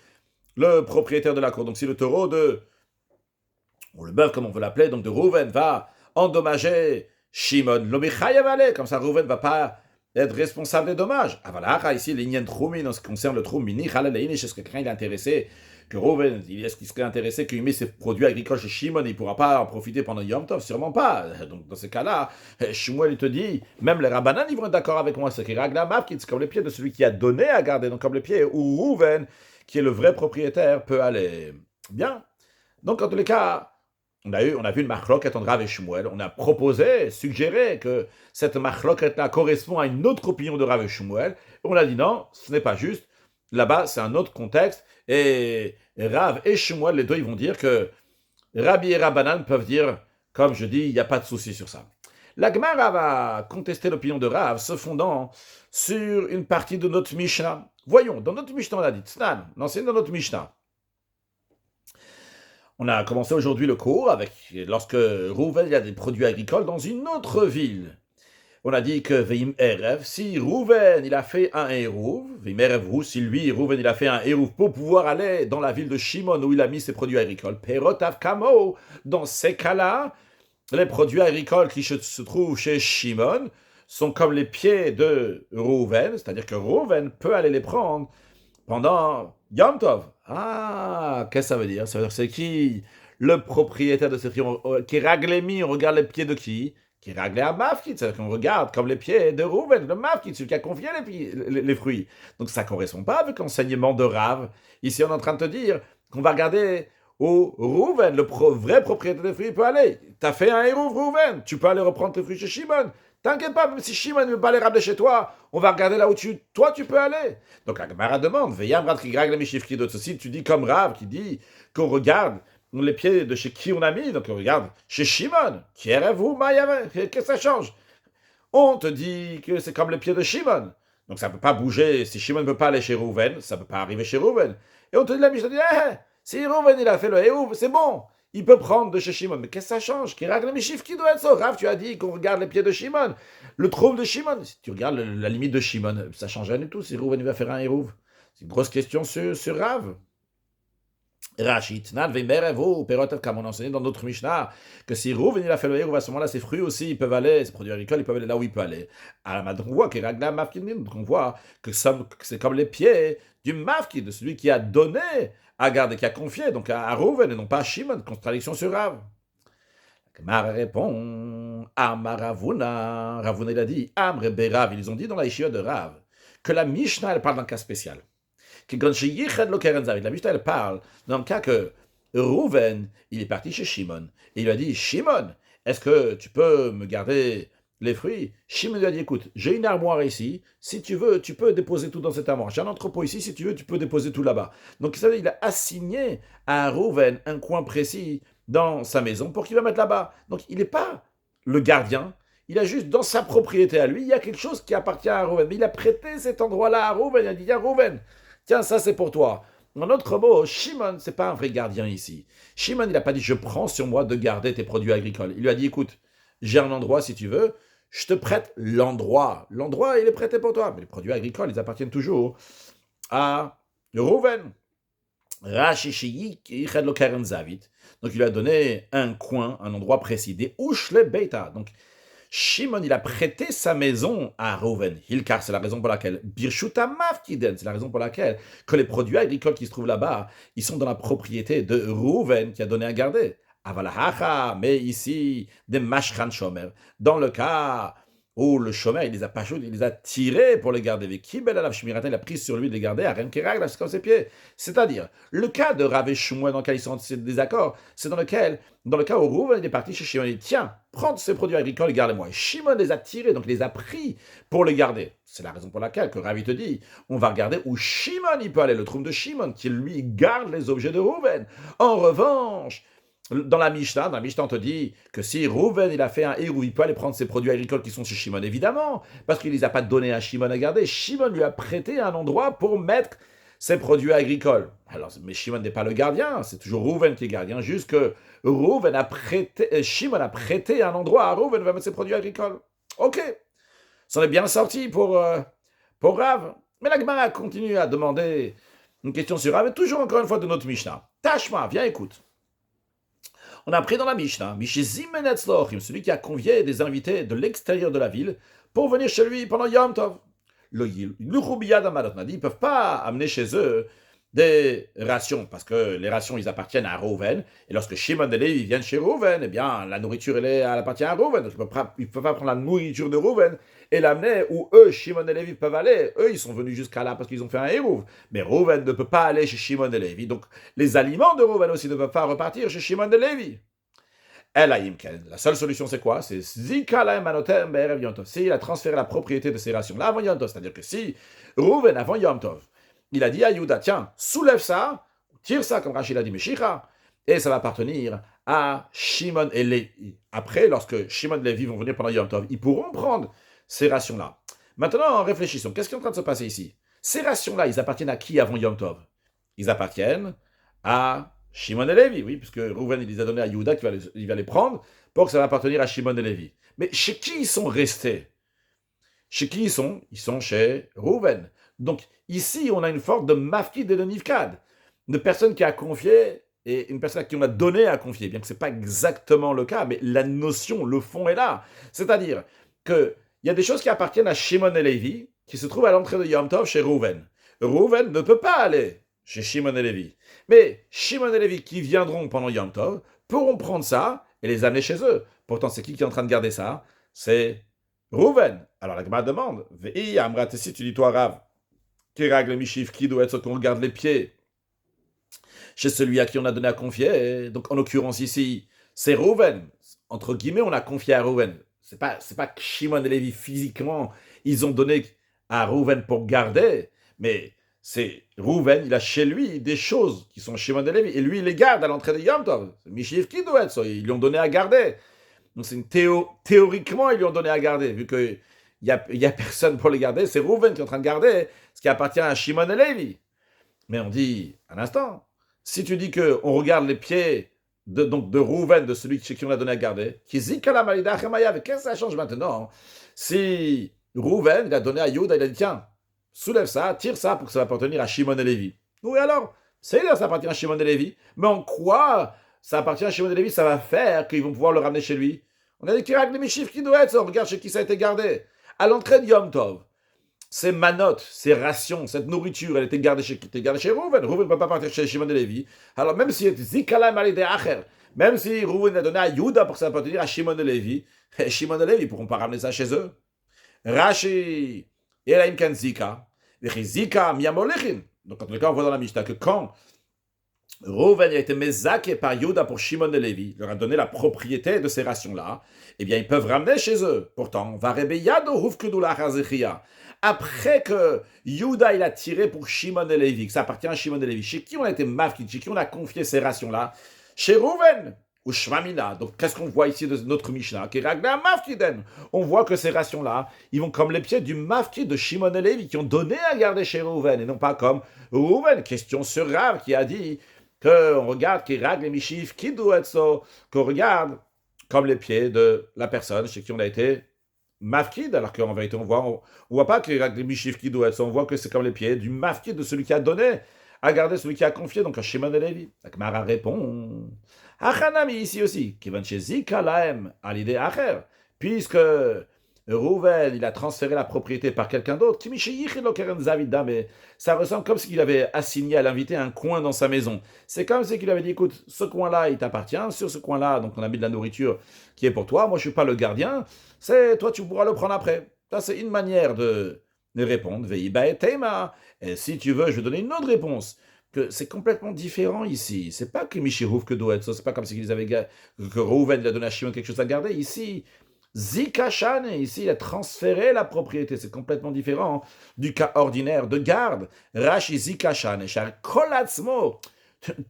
le propriétaire de la cour, donc si le taureau ou le bœuf comme on veut l'appeler, donc de Rouven va endommager Shimon, comme ça Rouven ne va pas être responsable des dommages. Ah voilà, ici, l'Inyan Troumi, en ce qui concerne le Troum, est-ce que quelqu'un est intéressé, que Rouven, est-ce qu'il serait intéressé qu'il met ses produits agricoles chez Shimon, il ne pourra pas en profiter pendant Yom Tov? Sûrement pas. Donc dans ce cas-là, Shmuel, il te dit, même les Rabbanan, ils vont être d'accord avec moi, c'est qu'il règle la map, c'est comme les pieds de celui qui a donné à garder, donc comme les pieds où Rouven, qui est le vrai propriétaire, peut aller. Bien. Donc en tous les cas, on a vu une machloket entre Rav et Shmuel. On a proposé, suggéré que cette machloket-là correspond à une autre opinion de Rav et Shmuel. On a dit non, ce n'est pas juste. Là-bas, c'est un autre contexte. Et Rav et Shmuel, les deux, ils vont dire que Rabbi et Rabbanan peuvent dire, comme je dis, il n'y a pas de souci sur ça. La Gemara va contester l'opinion de Rav, se fondant sur une partie de notre Mishnah. Voyons, dans notre Mishnah, on a dit, Tznan, non, c'est dans notre Mishnah. On a commencé aujourd'hui le cours avec lorsque Rouven a des produits agricoles dans une autre ville. On a dit que Veim Erev, si Rouven il a fait un Eruv, Veim Erev, si lui, Rouven il a fait un Eruv pour pouvoir aller dans la ville de Shimon où il a mis ses produits agricoles, Perot Avkamo, dans ces cas-là, les produits agricoles qui se trouvent chez Shimon sont comme les pieds de Rouven, c'est-à-dire que Rouven peut aller les prendre pendant Yom Tov. Ah, qu'est-ce que ça veut dire? Ça veut dire que c'est qui le propriétaire de ce fruit? Qui règle les mi, on regarde les pieds de qui? Qui règle à Mafkit, c'est-à-dire qu'on regarde comme les pieds de Rouven, le Mafkit, celui qui a confié les fruits. Donc ça ne correspond pas avec l'enseignement de Rav. Ici, on est en train de te dire qu'on va regarder où Rouven, vrai propriétaire des fruits, peut aller. Tu as fait un héros, Rouven, tu peux aller reprendre tes fruits chez Shimon. T'inquiète pas, même si Shimon ne veut pas les ramener chez toi, on va regarder là où toi tu peux aller. Donc la Gemara demande, si tu dis comme Rav qui dit qu'on regarde les pieds de chez qui on a mis, donc on regarde chez Shimon, qui est vous, qu'est-ce que ça change? On te dit que c'est comme les pieds de Shimon. Donc ça ne peut pas bouger, si Shimon ne peut pas aller chez Rouven, ça ne peut pas arriver chez Rouven. Et on te dit, la Mishnah dit, si Rouven il a fait le Héouv, c'est bon. Il peut prendre de chez Shimon. Mais qu'est-ce que ça change? Qui règle les chiffres qui doit être ça? Rav, tu as dit qu'on regarde les pieds de Shimon. Le trône de Shimon. Si tu regardes la limite de Shimon, ça change rien du tout si Rouven va faire un Hérouv. C'est une grosse question sur Rav. Rachid, Nan, Veimerevo, Perotov, comme on enseignait dans notre Mishnah, que si Rouven il a fait le Hérouv, à ce moment-là, ses fruits aussi, ils peuvent aller, ses produits agricoles, ils peuvent aller là où ils peuvent aller. Alors, on voit que Ragla Mafkin, on voit que c'est comme les pieds du Mafkin, de celui qui a donné à garder, qui a confié, donc à Rouven et non pas à Shimon, contradiction sur Rav. Gemara répond, Amaravuna, Ravuna il a dit, Amre Berav, ils ont dit dans la Yeshiva de Rav, que la Mishnah, elle parle d'un cas spécial. La Mishnah, elle parle dans le cas que Rouven, il est parti chez Shimon, et il lui a dit, Shimon, est-ce que tu peux me garder les fruits? Shimon lui a dit, écoute, j'ai une armoire ici, si tu veux, tu peux déposer tout dans cette armoire. J'ai un entrepôt ici, si tu veux, tu peux déposer tout là-bas. Donc il a assigné à Rouven un coin précis dans sa maison pour qu'il va mettre là-bas. Donc il n'est pas le gardien, il a juste dans sa propriété à lui, il y a quelque chose qui appartient à Rouven. Mais il a prêté cet endroit-là à Rouven, il a dit, tiens Rouven, tiens, ça c'est pour toi. En autre mot, Shimon, c'est pas un vrai gardien ici. Shimon, il n'a pas dit, je prends sur moi de garder tes produits agricoles. Il lui a dit, écoute, j'ai un endroit si tu veux, je te prête l'endroit. L'endroit, il est prêté pour toi. Mais les produits agricoles, ils appartiennent toujours à Rouven. Donc il lui a donné un coin, un endroit précis, des Ushle Beita. Donc Shimon, il a prêté sa maison à Rouven. Hilkar, c'est la raison pour laquelle. Birshuta Mafkiden, c'est la raison pour laquelle que les produits agricoles qui se trouvent là-bas, ils sont dans la propriété de Rouven qui a donné à garder. Avalahacha, mais ici, des Mashran Shomer. Dans le cas où le Shomer, il les a pas chauds, il les a tirés pour les garder. Avec Kibel Alav Shmirata, il a pris sur lui de les garder à Remkerag, là, c'est comme ses pieds. C'est-à-dire, le cas de Rav et Shmuel dans lequel ils sont en désaccord, c'est dans le cas où Rouven est parti chez Shimon, il dit, tiens, prends ces produits agricoles et garde-moi. Et Shimon les a tirés, donc il les a pris pour les garder. C'est la raison pour laquelle que Rav te dit, on va regarder où Shimon il peut aller, le trône de Shimon, qui lui garde les objets de Rouven. En revanche, dans la Mishnah, on te dit que si Rouven il a fait un héros, il peut aller prendre ses produits agricoles qui sont chez Shimon, évidemment, parce qu'il ne les a pas donnés à Shimon à garder. Shimon lui a prêté un endroit pour mettre ses produits agricoles. Alors, mais Shimon n'est pas le gardien, c'est toujours Rouven qui est gardien, juste que Shimon a prêté un endroit à Rouven va mettre ses produits agricoles. Ok, c'en est bien sorti pour Rav. Mais la Gemara continue à demander une question sur Rav, et toujours encore une fois de notre Mishnah. Tashma, viens écoute. On a appris dans la Mishnah, Mishizim Enetzlochim, celui qui a convié des invités de l'extérieur de la ville pour venir chez lui pendant Yom Tov. Le Roubiya d'Amalot m'a dit, ils ne peuvent pas amener chez eux des rations, parce que les rations, ils appartiennent à Reuven, et lorsque Shimon et Lévi viennent chez Reuven, eh bien, la nourriture, elle appartient à Reuven, donc ils ne peuvent pas prendre la nourriture de Reuven et l'amener où eux, Shimon et Lévi, peuvent aller. Eux, ils sont venus jusqu'à là parce qu'ils ont fait un hérouv, mais Reuven ne peut pas aller chez Shimon et Lévi, donc les aliments de Reuven aussi ne peuvent pas repartir chez Shimon et Lévi. La seule solution, c'est quoi? C'est Zika lahem anotem be'erev Yom Tov. S'il a transféré la propriété de ces rations-là avant Yom Tov, c'est-à-dire que si Reuven, avant Yom Tov, il a dit à Yehuda, tiens, soulève ça, tire ça, comme Rachid a dit, Meshicha, et ça va appartenir à Shimon et Lévi. Après, lorsque Shimon et Lévi vont venir pendant Yom Tov, ils pourront prendre ces rations-là. Maintenant, réfléchissons. Qu'est-ce qui est en train de se passer ici? Ces rations-là, ils appartiennent à qui avant Yom Tov? Ils appartiennent à Shimon et Lévi, oui, puisque Reuven, il les a donnés à Yehuda, il va les prendre pour que ça va appartenir à Shimon et Lévi. Mais chez qui ils sont restés? Chez qui ils sont? Ils sont chez Reuven. Donc, ici, on a une forme de mafkid et de nifkad. Une personne qui a confié et une personne à qui on a donné à confier. Bien que ce n'est pas exactement le cas, mais la notion, le fond est là. C'est-à-dire qu'il y a des choses qui appartiennent à Shimon et Lévi, qui se trouvent à l'entrée de Yom Tov chez Reuven. Reuven ne peut pas aller chez Shimon et Lévi. Mais Shimon et Lévi qui viendront pendant Yom Tov pourront prendre ça et les amener chez eux. Pourtant, c'est qui est en train de garder ça? C'est Reuven. Alors la Gemara demande, Ve'i Amrat, si tu dis toi Rav, qui règle Mishif, qui doit être ce qu'on regarde les pieds chez celui à qui on a donné à confier. Donc en l'occurrence ici, c'est Reuven. Entre guillemets, on a confié à Reuven. C'est pas que Shimon et Lévi physiquement, ils ont donné à Reuven pour garder, mais c'est Reuven, il a chez lui des choses qui sont Shimon et Lévi, et lui il les garde à l'entrée de Yom Tov. Mishif qui doit être ça, ils lui ont donné à garder. Donc c'est théoriquement ils lui ont donné à garder, vu que il y a personne pour les garder, c'est Reuven qui est en train de garder ce qui appartient à Shimon et Lévi. Mais on dit, un instant, si tu dis qu'on regarde les pieds de Reuven, de celui chez qui on a donné à garder, qu'est-ce que ça change maintenant? Si Reuven, il a donné à Yehuda, il a dit, tiens, soulève ça, tire ça pour que ça va appartenir à Shimon et Lévi. Oui, alors, c'est là, ça appartient à Shimon et Lévi. Mais en quoi ça appartient à Shimon et Lévi, ça va faire qu'ils vont pouvoir le ramener chez lui? On a dit qu'il y a des Mishif qui doit être ça, on regarde chez qui ça a été gardé. À l'entrée de Yom Tov, ces manotes, ces rations, cette nourriture, elle était gardée chez qui? Elle était gardée chez Reuven. Reuven ne peut pas partir chez Shimon et Lévi. Alors même si même si Reuven a donné à Yehuda pour que ça appartenir à Shimon et Lévi, Shimon et Lévi ne pourront pas ramener ça chez eux. Rashi, Elaim Kan Zika, Zika Miamolechin. Donc en tout cas, on voit dans la Mishnah que quand Reuven a été mezaké par Yehuda pour Shimon et Lévi, il leur a donné la propriété de ces rations-là, eh bien ils peuvent ramener chez eux. Pourtant, après que Yehuda il a tiré pour Shimon et Lévi, que ça appartient à Shimon et Lévi, chez qui on a été mafkid, chez qui on a confié ces rations-là? Chez Reuven ou Shmamina. Donc qu'est-ce qu'on voit ici de notre Mishnah? On voit que ces rations-là, ils vont comme les pieds du mafkid de Shimon et Lévi qui ont donné à garder chez Reuven, et non pas comme Reuven. Question sur Rav qui a dit qu'on regarde qui règle les Mishif, qui doit être ça, qu'on regarde comme les pieds de la personne chez qui on a été mafkid, alors qu'en vérité on voit pas qu'il règle les Mishif, qui doit être ça, on voit que c'est comme les pieds du mafkid de celui qui a donné à garder, celui qui a confié, donc à Shimon et Lévi. La Gemara répond, Achanami ici aussi, qui va chez Zika lahem à l'idée Acher, puisque Reuven, il a transféré la propriété par quelqu'un d'autre. Mais ça ressemble comme s'il avait assigné à l'invité un coin dans sa maison. C'est comme si il avait dit, écoute, ce coin-là, il t'appartient. Sur ce coin-là, donc on a mis de la nourriture qui est pour toi. Moi, je ne suis pas le gardien. C'est toi, tu pourras le prendre après. Ça, c'est une manière de répondre. Et si tu veux, je vais donner une autre réponse. Que c'est complètement différent ici. C'est pas que Mishirouf que doit être ça. C'est pas comme si que Reuven il a donné à Shimon quelque chose à garder. Ici, Zika Shan, ici, il a transféré la propriété. C'est complètement différent du cas ordinaire de garde. Rashi Zika Shan, Kolatzmo,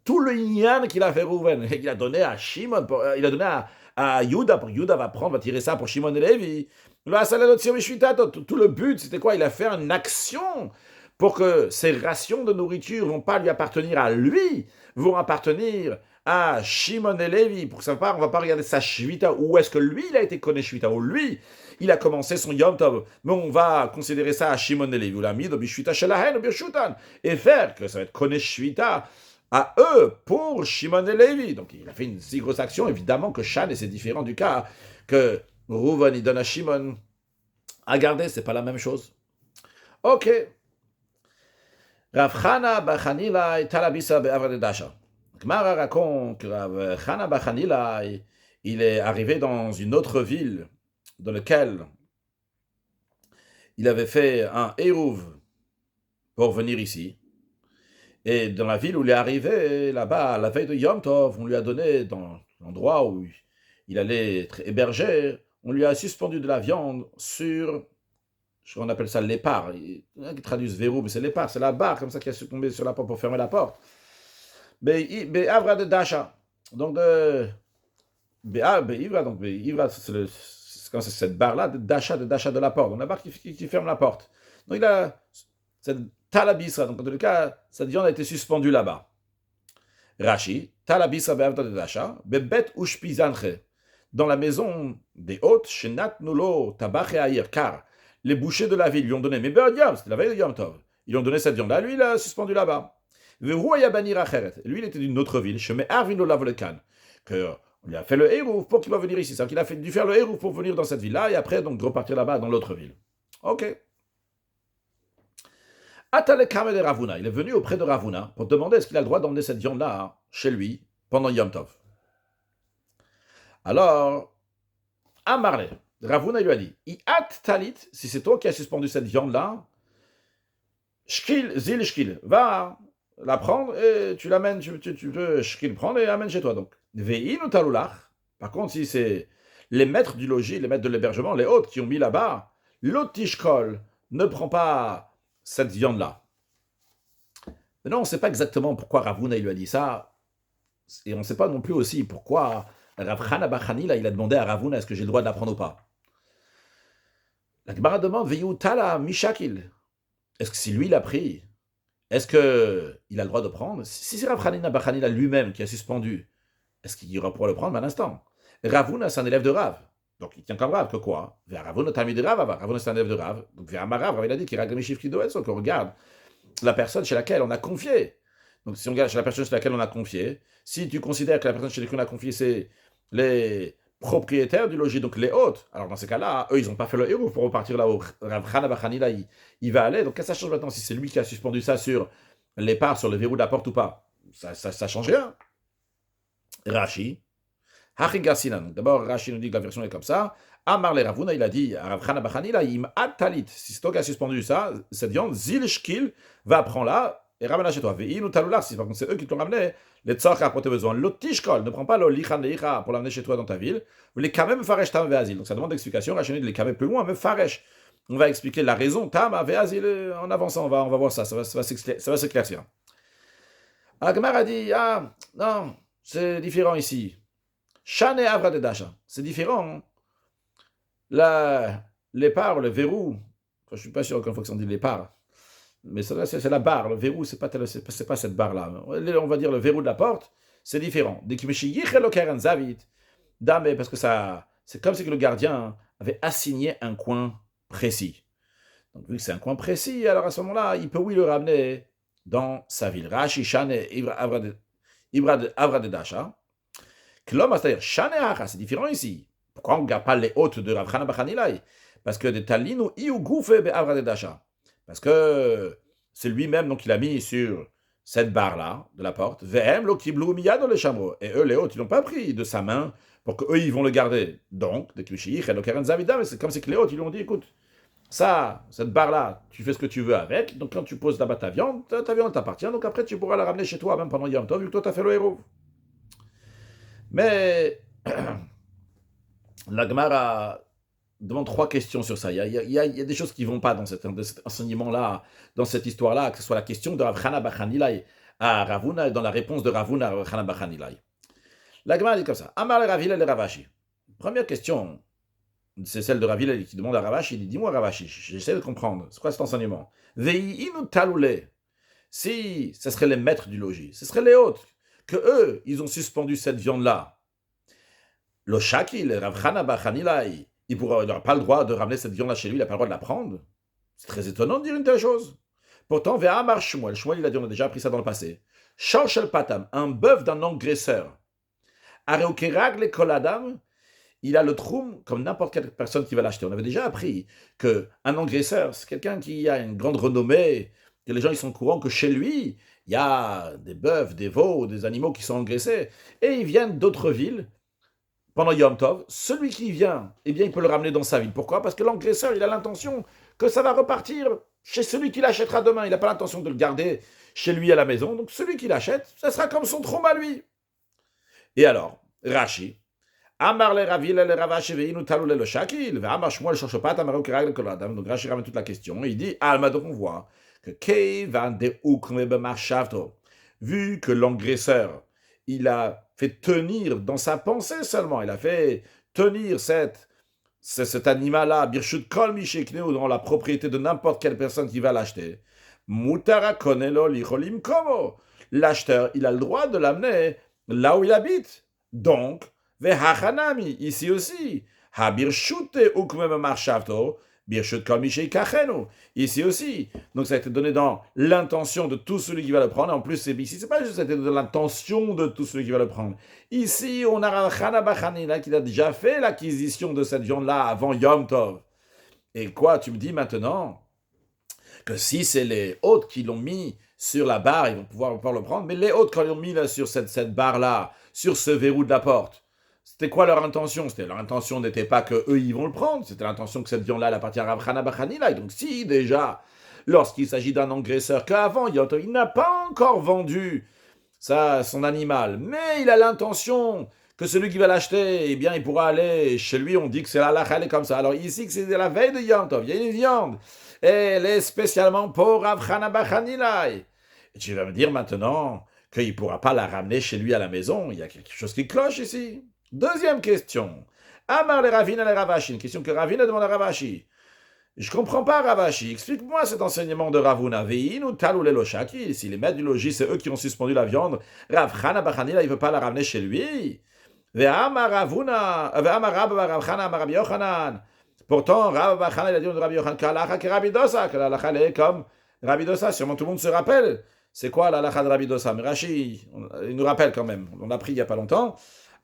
tout le yan qu'il a fait Reuven, il a donné à Shimon, il a donné à Yehuda, pour Yehuda va tirer ça pour Shimon et Lévi. Tout le but, c'était quoi? Il a fait une action pour que ces rations de nourriture ne vont pas lui appartenir à lui, vont appartenir à Shimon et Lévi. Pour ça, on ne va pas regarder sa Shvita, où est-ce que lui, il a été connu Shvita, ou lui, il a commencé son Yom Tov. Mais on va considérer ça à Shimon et Lévi, ou l'ami de Bishvita Shelahen, ou Birshutan, et faire que ça va être connu Shvita à eux, pour Shimon et Lévi. Donc il a fait une si grosse action, évidemment que Shan, et c'est différent du cas que Reuven, il donne à Shimon. À garder, c'est pas la même chose. Ok. Rav Chana bar Chanila talabisa be'avra de Dasha. Gmara raconte que Rav Chana bar Chanila, il est arrivé dans une autre ville dans laquelle il avait fait un Hérouv pour venir ici. Et dans la ville où il est arrivé, là-bas, à la veille de Yom Tov, on lui a donné, dans l'endroit où il allait être hébergé, on lui a suspendu de la viande sur, on appelle ça l'épar. Il y en a qui traduisent verrou, mais c'est l'épar, c'est la barre comme ça qui a tombé sur la porte pour fermer la porte. Mais Avra de Dasha. Donc, Ivra, c'est comme cette barre-là, de Dasha de la porte. Donc, la barre qui ferme la porte. Donc, il a cette talabisra. Donc, en tout cas, cette viande a été suspendue là-bas. Rashi, talabisra be'avra de Dasha, bebet ushpizanche. Dans la maison des hôtes, shenat nulo tabach et aïr, car les bouchers de la ville lui ont donné, mais c'était la veille de Yom Tov, ils lui ont donné cette viande-là, lui il l'a suspendu là-bas. Lui il était d'une autre ville, que on lui a fait le héros pour qu'il va venir ici, c'est-à-dire qu'il a dû faire le héros pour venir dans cette ville-là, et après donc repartir là-bas dans l'autre ville. Ok. Atale Kame de Ravuna, il est venu auprès de Ravuna pour demander est-ce qu'il a le droit d'emmener cette viande-là chez lui pendant Yom Tov. Alors, Amarle, Ravuna lui a dit, Iat talit, si c'est toi qui as suspendu cette viande-là, zil shkil, va la prendre et tu l'amènes, tu peux shkil prendre et l'amène chez toi. Donc, ve'inu talulach, par contre, si c'est les maîtres du logis, les maîtres de l'hébergement, les hôtes qui ont mis là-bas, l'otishkol ne prend pas cette viande-là. Maintenant, on ne sait pas exactement pourquoi Ravuna lui a dit ça, et on ne sait pas non plus aussi pourquoi Rav Chana bar Chanila, il a demandé à Ravuna est-ce que j'ai le droit de la prendre ou pas. La Gemara demande Veyutala Mishakil. Est-ce que si lui l'a pris, est-ce qu'il a le droit de prendre? Si c'est Rav Chana bar Chanila lui-même qui a suspendu, est-ce qu'il aura pouvoir le prendre à l'instant? Ravuna, c'est un élève de Rav. Donc il tient comme Rav, que quoi? Ravuna, t'as mis de Rav, Ravuna, c'est un élève de Rav. Donc vers Rav, il a dit qu'il a Shif qui doit être, qu'on regarde la personne chez laquelle on a confié. Donc si on regarde chez la personne chez laquelle on a confié, si tu considères que la personne chez laquelle on a confié, c'est les propriétaires du logis, donc les hôtes, alors dans ces cas-là, eux, ils n'ont pas fait le héros pour repartir là où Rav Chana bar Chanila, il va aller. Donc qu'est-ce que ça change maintenant si c'est lui qui a suspendu ça sur les parts, sur le verrou de la porte ou pas? Ça change rien. Rashi, Hachigassinan. D'abord, Rashi nous dit que la version est comme ça. Amar le Ravuna, il a dit à Rav Chana bar Chanila, im atalit. Si c'est toi qui as suspendu ça, cette viande, zil shkil, va prendre là et ramène chez toi. Ve'inu talular, si par contre c'est eux qui t'ont ramené, les tzorcha pour tes besoins. L'otishkol, ne prends pas le lichan leicha pour l'amener chez toi dans ta ville. Les kamem faresh tam ve'azil. Donc ça demande d'explication. Rachel de les kamem plus loin, mais faresh. On va expliquer la raison tam ve'azil en avançant. On va voir ça. Ça va s'éclaircir. Agmar a dit non, c'est différent ici. Shane avra de dasha. C'est différent. L'épar, le verrou. Je ne suis pas sûr qu'une fois qu'on dit l'épar. Mais c'est la barre, le verrou, c'est pas cette barre-là. On va dire le verrou de la porte, c'est différent. Parce que ça, c'est comme si le gardien avait assigné un coin précis. Donc vu que c'est un coin précis, alors à ce moment-là, il peut le ramener dans sa ville. Rashi, Shane, Avra de Dasha. C'est-à-dire, Shane Acha, c'est différent ici. Pourquoi on ne garde pas les hôtes de Rav Chana bar Chanila? Parce que de Talinu, Iu Goufe, Avra de Dasha. Parce que c'est lui-même donc il a mis sur cette barre-là de la porte. Et eux, les autres, ils n'ont pas pris de sa main pour qu'eux, ils vont le garder. Donc, c'est comme si que les autres, ils lui ont dit, écoute, cette barre-là, tu fais ce que tu veux avec. Donc, quand tu poses là-bas ta viande t'appartient. Donc, après, tu pourras la ramener chez toi, même pendant Yom Tov, vu que toi, tu as fait le héros. Mais, la Gemara demande 3 questions sur ça. Il y a des choses qui ne vont pas dans cet enseignement-là, dans cette histoire-là, que ce soit la question de Rav Chana bar Chanila à Ravuna et dans la réponse de Ravuna à Rav Chana bar Chanila. La Gemara dit comme ça. Amar le Ravila le Ravashi. Première question. C'est celle de Ravi qui demande à Ravashi, il dit, dis-moi Ravashi, j'essaie de comprendre, c'est quoi cet enseignement? Ve'inu talule. Si ce serait les maîtres du logis, ce seraient les hôtes, que eux, ils ont suspendu cette viande-là. Le Shakil, Rav Chana bar Chanina, il n'aura pas le droit de ramener cette viande-là chez lui, il n'a pas le droit de la prendre. C'est très étonnant de dire une telle chose. Pourtant, Ve'amar Shmuel, Shmuel, il a dit, on a déjà appris ça dans le passé. Shal Patam, un bœuf d'un engraisseur. Areukerag le Koladam, il a le troum comme n'importe quelle personne qui va l'acheter. On avait déjà appris qu'un engraisseur, c'est quelqu'un qui a une grande renommée, que les gens ils sont au courant que chez lui, il y a des bœufs, des veaux, des animaux qui sont engraissés, et ils viennent d'autres villes pendant Yom Tov. Celui qui vient, eh bien, il peut le ramener dans sa ville. Pourquoi? Parce que l'engraisseur, il a l'intention que ça va repartir chez celui qui l'achètera demain. Il n'a pas l'intention de le garder chez lui à la maison. Donc celui qui l'achète, ça sera comme son troum à lui. Et alors, Rashi, Amar le Ravil le Ravashi veinu talule le Shakil, Amar Shmuel Shoshopat Amar Kerag le Koladam. Donc Rashi ramène toute la question. Il dit, Alma, donc on voit que Keivan de Ukme B'Marshavto, vu que l'engraisseur, il a fait tenir dans sa pensée seulement, il a fait tenir cet animal-là, Birshut Kol Mishekneu, dans la propriété de n'importe quelle personne qui va l'acheter. Mutara Konelo Licholim Komo. L'acheteur, il a le droit de l'amener là où il habite. Donc, Vehachanami, ici aussi. Habirshute Ukme B'Marshavto, Birshut Kol Mishekachenu. Ici aussi. Donc ça a été donné dans l'intention de tout celui qui va le prendre. En plus, ici, c'est pas juste c'était de l'intention de tout celui qui va le prendre. Ici, on a Rav Chana bar Chanina qui a déjà fait l'acquisition de cette viande-là avant Yom Tov. Et quoi, tu me dis maintenant que si c'est les hôtes qui l'ont mis sur la barre, ils vont pouvoir le prendre. Mais les hôtes, quand ils l'ont mis là, sur cette barre-là, sur ce verrou de la porte, c'était quoi leur intention? Leur intention n'était pas que eux ils vont le prendre, c'était l'intention que cette viande-là elle appartient à Rav Chana bar Chanina. Et donc si déjà, lorsqu'il s'agit d'un engraisseur qu'avant Yom Tov, il n'a pas encore vendu son animal, mais il a l'intention que celui qui va l'acheter, eh bien, il pourra aller chez lui, on dit que c'est la halakha, elle est comme ça. Alors ici, que c'est de la veille de Yom Tov, il y a une viande, et elle est spécialement pour Rav Chana bar Chanina. Et tu vas me dire maintenant qu'il ne pourra pas la ramener chez lui à la maison, il y a quelque chose qui cloche ici. Deuxième question. Amar le Ravina le Ravashi, une question que Ravina demande à Ravashi. Je comprends pas, Ravashi. Explique-moi cet enseignement de Ravuna. Veinu talule lo shaki. Si les maîtres du logis, c'est eux qui ont suspendu la viande, Rav Chana bar Chanina, il ne veut pas la ramener chez lui. Ve'amar Ravuna, ve'amar Rav Chana amar Rabbi Yochanan. Pourtant, Rav Chana, il a dit de Rabbi Yochanan, qu'Alacha que Rabbi Dosa, que l'Alacha est comme Rabbi Dosa. Sûrement tout le monde se rappelle. C'est quoi l'Alacha de Rabbi Dosa? Mais Rashi, il nous rappelle quand même. On l'a appris il n'y a pas longtemps.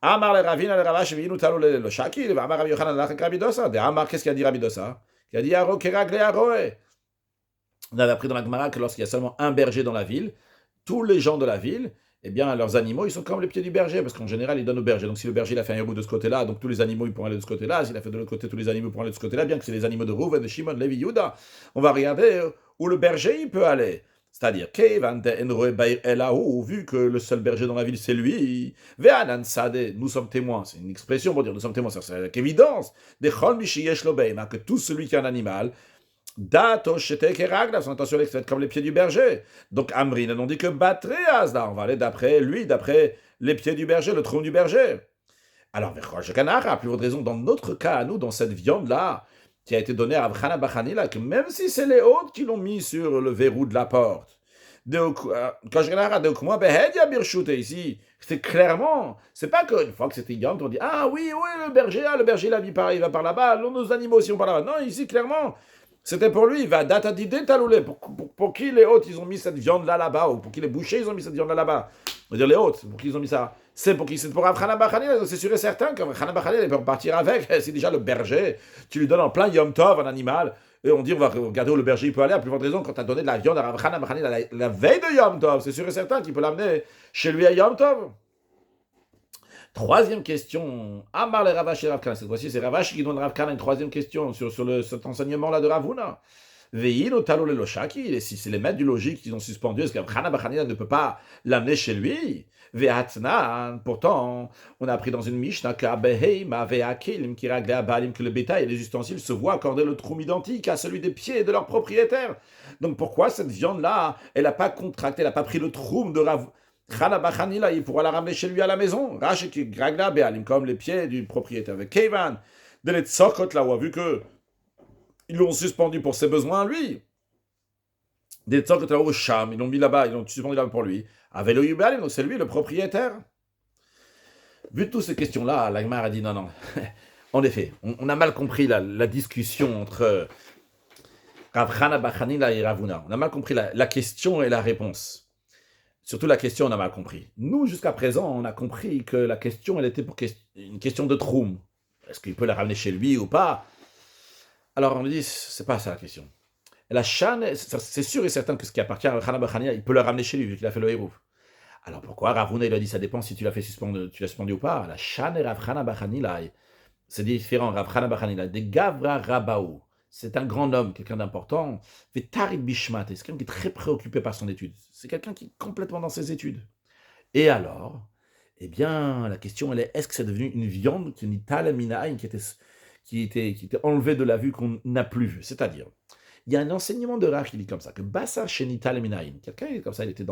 Amar le Ravina le Ravashi veinu talule lo shaki. Ve'amar Rabbi Yochanan l'Alacha que Rabbi Dosa. De Amar, qu'est-ce qu'il a dit Rabbi Dosa? Il a dit Aro Keragle Aroe. On avait appris dans la Gemara que lorsqu'il y a seulement un berger dans la ville, tous les gens de la ville, eh bien, leurs animaux, ils sont comme les pieds du berger, parce qu'en général, ils donnent au berger. Donc, si le berger il a fait un héros de ce côté-là, donc tous les animaux, ils pourront aller de ce côté-là. S'il a fait de l'autre côté, tous les animaux pourront aller de ce côté-là, bien que c'est les animaux de Rouven, de Shimon, Levi, Yuda. On va regarder où le berger, il peut aller. C'est-à-dire, vu que le seul berger dans la ville, c'est lui, nous sommes témoins. C'est une expression pour dire nous sommes témoins, c'est avec évidence. Que tout celui qui a un animal, son intention est faite comme les pieds du berger. Donc Amri n'ont dit que Batréas, là, on va aller d'après lui, d'après les pieds du berger, le tronc du berger. Alors, plus votre raison, dans notre cas, à nous, dans cette viande-là, qui a été donnée à Rav Chana bar Chanina, que même si c'est les hôtes qui l'ont mis sur le verrou de la porte, quand je regarde ici, c'est clairement, c'est pas qu'une fois que c'était Yom, on dit ah oui, le berger il a mis pareil, il va par là-bas, nos animaux aussi vont par là-bas. Non, ici clairement, c'était pour lui, il va data d'idée taloulé. Pour qui les hôtes ils ont mis cette viande là-bas, ou pour qui les bouchers ils ont mis cette viande là-bas. On va dire les hôtes, pour qui ils ont mis ça. C'est pour qui? C'est pour Rav Chana bar Chanina, donc c'est sûr et certain que Rav Chana bar Chanina, il peut repartir avec. C'est déjà le berger, tu lui donnes en plein Yom Tov un animal, et on dit on va regarder où le berger il peut aller, à plus forte raison, quand tu as donné de la viande à Rav Chana bar Chanina la veille de Yom Tov, c'est sûr et certain qu'il peut l'amener chez lui à Yom Tov. Troisième question. Amar le Ravashi Rav Kana. Cette fois-ci, c'est Ravashi qui donne Rav Kana une troisième question sur cet enseignement-là de Ravuna. Ve'ino talole lo shaki. Et si c'est les maîtres du logis qui ont suspendu, est-ce que Rav Chana bar Chanina ne peut pas l'amener chez lui? Ve'atnan. Pourtant, on a appris dans une Mishnah que le bétail et les ustensiles se voient accorder le troum identique à celui des pieds de leur propriétaire. Donc pourquoi cette viande-là, elle n'a pas contracté, elle n'a pas pris le troum de Rav Chana bar Chanina, il pourra la ramener chez lui à la maison. Rashi qui gragla be'alim, comme les pieds du propriétaire. Avec Kevan, Dès les Tzokot, là, où a vu que ils l'ont suspendu pour ses besoins à lui. Des Tzokot, là, au Sham, ils l'ont mis là-bas, ils l'ont suspendu là-bas pour lui. Avec le Yubalim, donc c'est lui le propriétaire. Vu toutes ces questions-là, l'Agmar a dit non. En effet, on a mal compris la discussion entre Rav Chana bar Hanina et Ravuna. On a mal compris la question et la réponse. Surtout la question, on a mal compris. Nous, jusqu'à présent, on a compris que la question, elle était pour une question de troum. Est-ce qu'il peut la ramener chez lui ou pas? Alors, on nous dit, c'est pas ça la question. La Shan, c'est sûr et certain que ce qui appartient à Rav Chana bar Hanina, il peut le ramener chez lui, vu qu'il a fait le hérouf. Alors pourquoi Ravuna, il a dit, ça dépend si tu l'as fait suspendre, tu l'as suspendu ou pas. La Shan et Rav Chana bar Hanina, c'est différent. Rav Chana bar Hanina, des Gavra Rabaou. C'est un grand homme, quelqu'un d'important. Tarik Bishmat, c'est quelqu'un qui est très préoccupé par son étude. C'est quelqu'un qui est complètement dans ses études. Et alors, eh bien, la question, elle est, est-ce que c'est devenu une viande qui était enlevée de la vue qu'on n'a plus vue? C'est-à-dire, il y a un enseignement de Rav qui dit comme ça, que Bassa Shenital Minaïn, quelqu'un il est comme ça, il était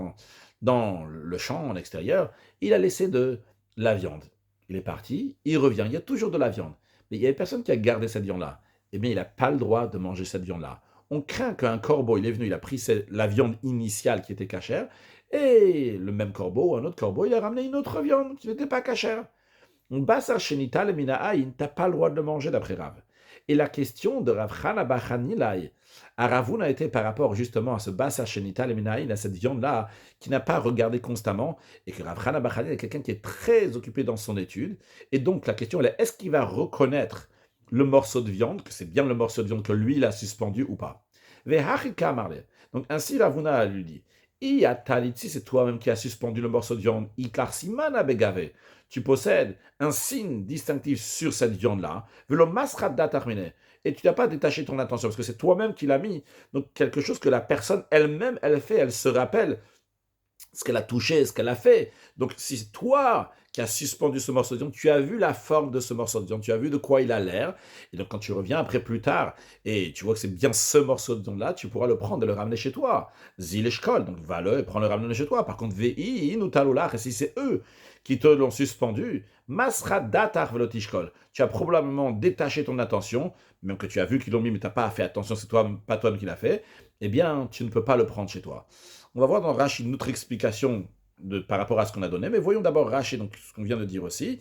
dans le champ, en extérieur, il a laissé de la viande. Il est parti, il revient, il y a toujours de la viande. Mais il y a personne qui a gardé cette viande-là. Eh bien, il n'a pas le droit de manger cette viande-là. On craint qu'un corbeau, il est venu, il a pris la viande initiale qui était cachère, et le même corbeau, un autre corbeau, il a ramené une autre viande qui n'était pas cachère. Basar Shenital Minaïn, tu n'as pas le droit de le manger d'après Rav. Et la question de Rav Chana bar Hanina à Ravuna a été par rapport justement à ce Basar Shenital Minaïn, à cette viande-là, qui n'a pas regardé constamment, et que Rav Chana bar Hanina est quelqu'un qui est très occupé dans son étude. Et donc la question, elle est, est-ce qu'il va reconnaître le morceau de viande, que c'est bien le morceau de viande que lui, il a suspendu ou pas? Donc ainsi Ravuna lui dit, c'est toi-même qui as suspendu le morceau de viande. Tu possèdes un signe distinctif sur cette viande-là. Et tu n'as pas détaché ton attention, parce que c'est toi-même qui l'as mis. Donc quelque chose que la personne elle-même, elle fait, elle se rappelle ce qu'elle a touché, ce qu'elle a fait. Donc si c'est toi qui as suspendu ce morceau de viande, tu as vu la forme de ce morceau de viande, tu as vu de quoi il a l'air, et donc quand tu reviens après plus tard, et tu vois que c'est bien ce morceau de viande-là, tu pourras le prendre et le ramener chez toi. Zileshkol, donc va-le et prends-le ramener chez toi. Par contre, VI, Inutalolar, et si c'est eux qui te l'ont suspendu, Masra datar velotishkol, tu as probablement détaché ton attention, même que tu as vu qu'ils l'ont mis, mais tu n'as pas fait attention, c'est toi, pas toi qui l'a fait, eh bien, tu ne peux pas le prendre chez toi. On va voir dans Rashi une autre explication par rapport à ce qu'on a donné, mais voyons d'abord Rashi, donc ce qu'on vient de dire aussi.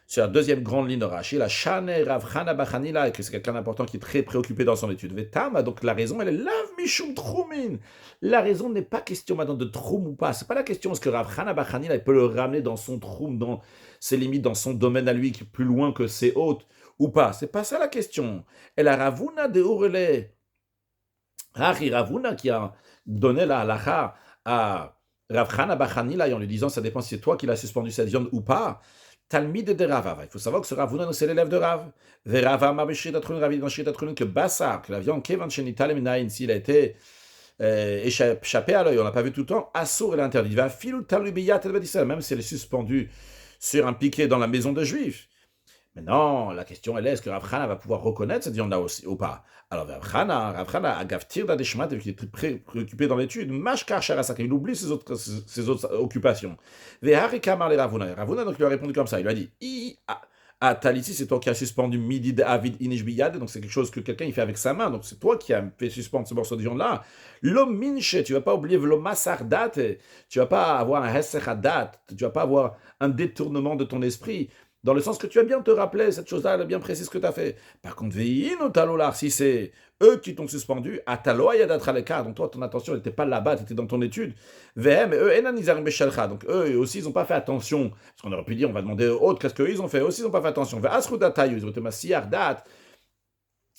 C'est la deuxième grande ligne de Rashi, la Shane Rav Chana bar Hanina, et que c'est quelqu'un d'important qui est très préoccupé dans son étude. Vetama, donc la raison, elle est Lav Mishum Troumin. La raison n'est pas question maintenant de Troum ou pas. C'est pas la question est-ce que Rav Chana bar Hanina il peut le ramener dans son Troum, dans ses limites, dans son domaine à lui, qui est plus loin que ses hôtes ou pas. C'est pas ça la question. Elle a Ravuna de Urele. Ravuna qui a donné la halacha à Rav Chana bar Hanina en lui disant ça dépend si c'est toi qui l'as suspendu cette viande ou pas. Talmid de Ravava. Il faut savoir que ce Ravuna, c'est l'élève de Rav. Verava Mabeshit Atrun, Ravi Mashit Atrun, que Bassar, que la viande Kevan Shenital Minaïn, s'il a été échappé à l'œil, on n'a pas vu tout le temps, Assour, il est interdit. Va Filou Talubiyat El Badissel, même si elle est suspendue sur un piquet dans la maison de Juifs. Maintenant, la question elle est, est-ce que Rav Chana va pouvoir reconnaître cette viande-là aussi ou pas? Alors Rav Chana a gaftir d'Adeshmat, qui est très préoccupé dans l'étude, Mashkar Sharasaka, il oublie ses autres occupations. Veharika Marle Ravuna. Ravuna donc lui a répondu comme ça, il lui a dit, Talici, c'est toi qui as suspendu Midi David Inishbiyad, donc c'est quelque chose que quelqu'un il fait avec sa main, donc c'est toi qui as fait suspendre ce morceau de viande-là. L'homme minche, tu vas pas oublier le masardat, tu vas pas avoir un hesechadat, tu vas pas avoir un détournement de ton esprit. Dans le sens que tu vas bien te rappeler cette chose-là, elle est bien précise que tu as fait. Par contre, si c'est eux qui t'ont suspendu, donc toi, ton attention n'était pas là-bas, tu étais dans ton étude. Donc eux aussi, ils n'ont pas fait attention. Parce qu'on aurait pu dire, on va demander aux autres, qu'est-ce qu'eux, ils ont fait? Eux aussi, ils n'ont pas fait attention. Ils ont été massiardat.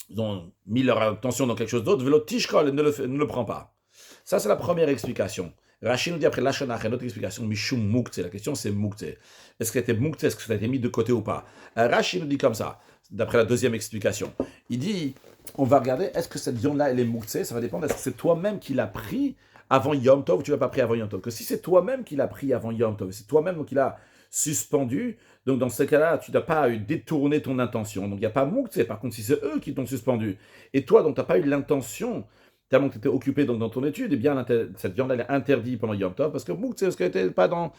Ils ont mis leur attention dans quelque chose d'autre. Ne le prend pas. Ça, c'est la première explication. Rachid nous dit après Lachonach, une autre explication, Mishum Muktzeh. La question c'est Muktzeh. Est-ce que c'était Muktzeh, est-ce que ça a été mis de côté ou pas? Rachid nous dit comme ça, d'après la deuxième explication. Il dit, on va regarder, est-ce que cette viande-là, elle est Muktzeh? Ça va dépendre, est-ce que c'est toi-même qui l'as pris avant Yom Tov ou tu l'as pas pris avant Yom Tov? Que si c'est toi-même qui l'as pris avant Yom Tov, c'est toi-même qui l'as suspendu, donc dans ce cas-là, tu n'as pas détourné ton intention. Donc il n'y a pas Muktzeh. Par contre, si c'est eux qui t'ont suspendu, et toi, donc tu n'as pas eu l'intention, tellement que tu étais occupé dans ton étude, eh bien, cette viande, elle est interdite pendant Yom Tov, parce que Muktzeh, parce qu'elle n'était pas dans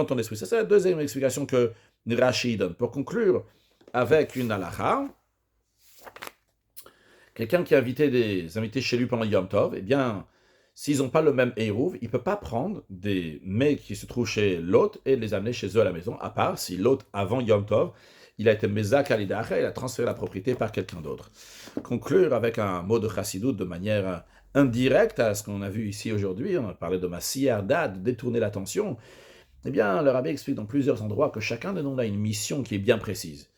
ton esprit. Ça, c'est la deuxième explication que Rashi donne. Pour conclure avec une halakha, Quelqu'un qui a invité des invités chez lui pendant Yom Tov, eh bien, s'ils n'ont pas le même Eruv, il ne peut pas prendre des mets qui se trouvent chez l'hôte et les amener chez eux à la maison, à part si l'hôte, avant Yom Tov, il a été Mezak Alidacha, il a transféré la propriété par quelqu'un d'autre. Conclure avec un mot de Chassidut de manière indirecte à ce qu'on a vu ici aujourd'hui, on a parlé de Massiyar Dad, de détourner l'attention, eh bien, le rabbi explique dans plusieurs endroits que chacun de nous a une mission qui est bien précise.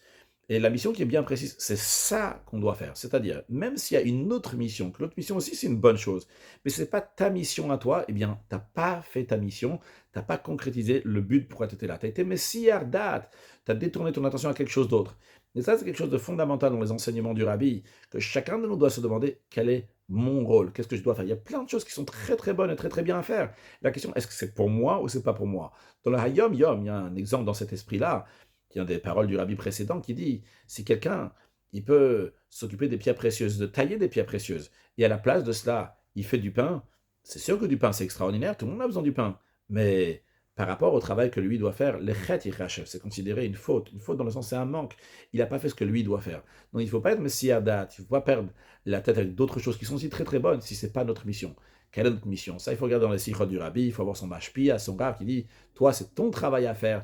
Et la mission qui est bien précise, c'est ça qu'on doit faire. C'est-à-dire, même s'il y a une autre mission, que l'autre mission aussi c'est une bonne chose, mais ce n'est pas ta mission à toi, eh bien, tu n'as pas fait ta mission, tu n'as pas concrétisé le but pourquoi tu étais là. Tu as été Messiar date, tu as détourné ton attention à quelque chose d'autre. Et ça, c'est quelque chose de fondamental dans les enseignements du rabbi, que chacun de nous doit se demander quel est mon rôle, qu'est-ce que je dois faire. Il y a plein de choses qui sont très très bonnes et très très bien à faire. La question, est-ce que c'est pour moi ou c'est pas pour moi? Dans le Hayom Yom, il y a un exemple dans cet esprit-là, qui est des paroles du rabbi précédent, qui dit, si quelqu'un, il peut s'occuper des pierres précieuses, de tailler des pierres précieuses, et à la place de cela, il fait du pain, c'est sûr que du pain, c'est extraordinaire, tout le monde a besoin du pain, mais par rapport au travail que lui doit faire, le chet irachef, c'est considéré une faute dans le sens c'est un manque, il n'a pas fait ce que lui doit faire. Donc il ne faut pas être messiadat, il ne faut pas perdre la tête avec d'autres choses qui sont aussi très très bonnes, si ce n'est pas notre mission. Quelle est notre mission? Ça, il faut regarder dans les sikhot du rabbi, il faut avoir son mashpia, son rab qui dit, toi, c'est ton travail à faire,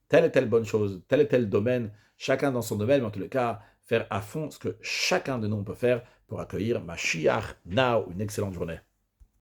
telle et telle bonne chose, tel et tel domaine, chacun dans son domaine, mais en tout cas, faire à fond ce que chacun de nous peut faire pour accueillir Mashiach Now. Une excellente journée.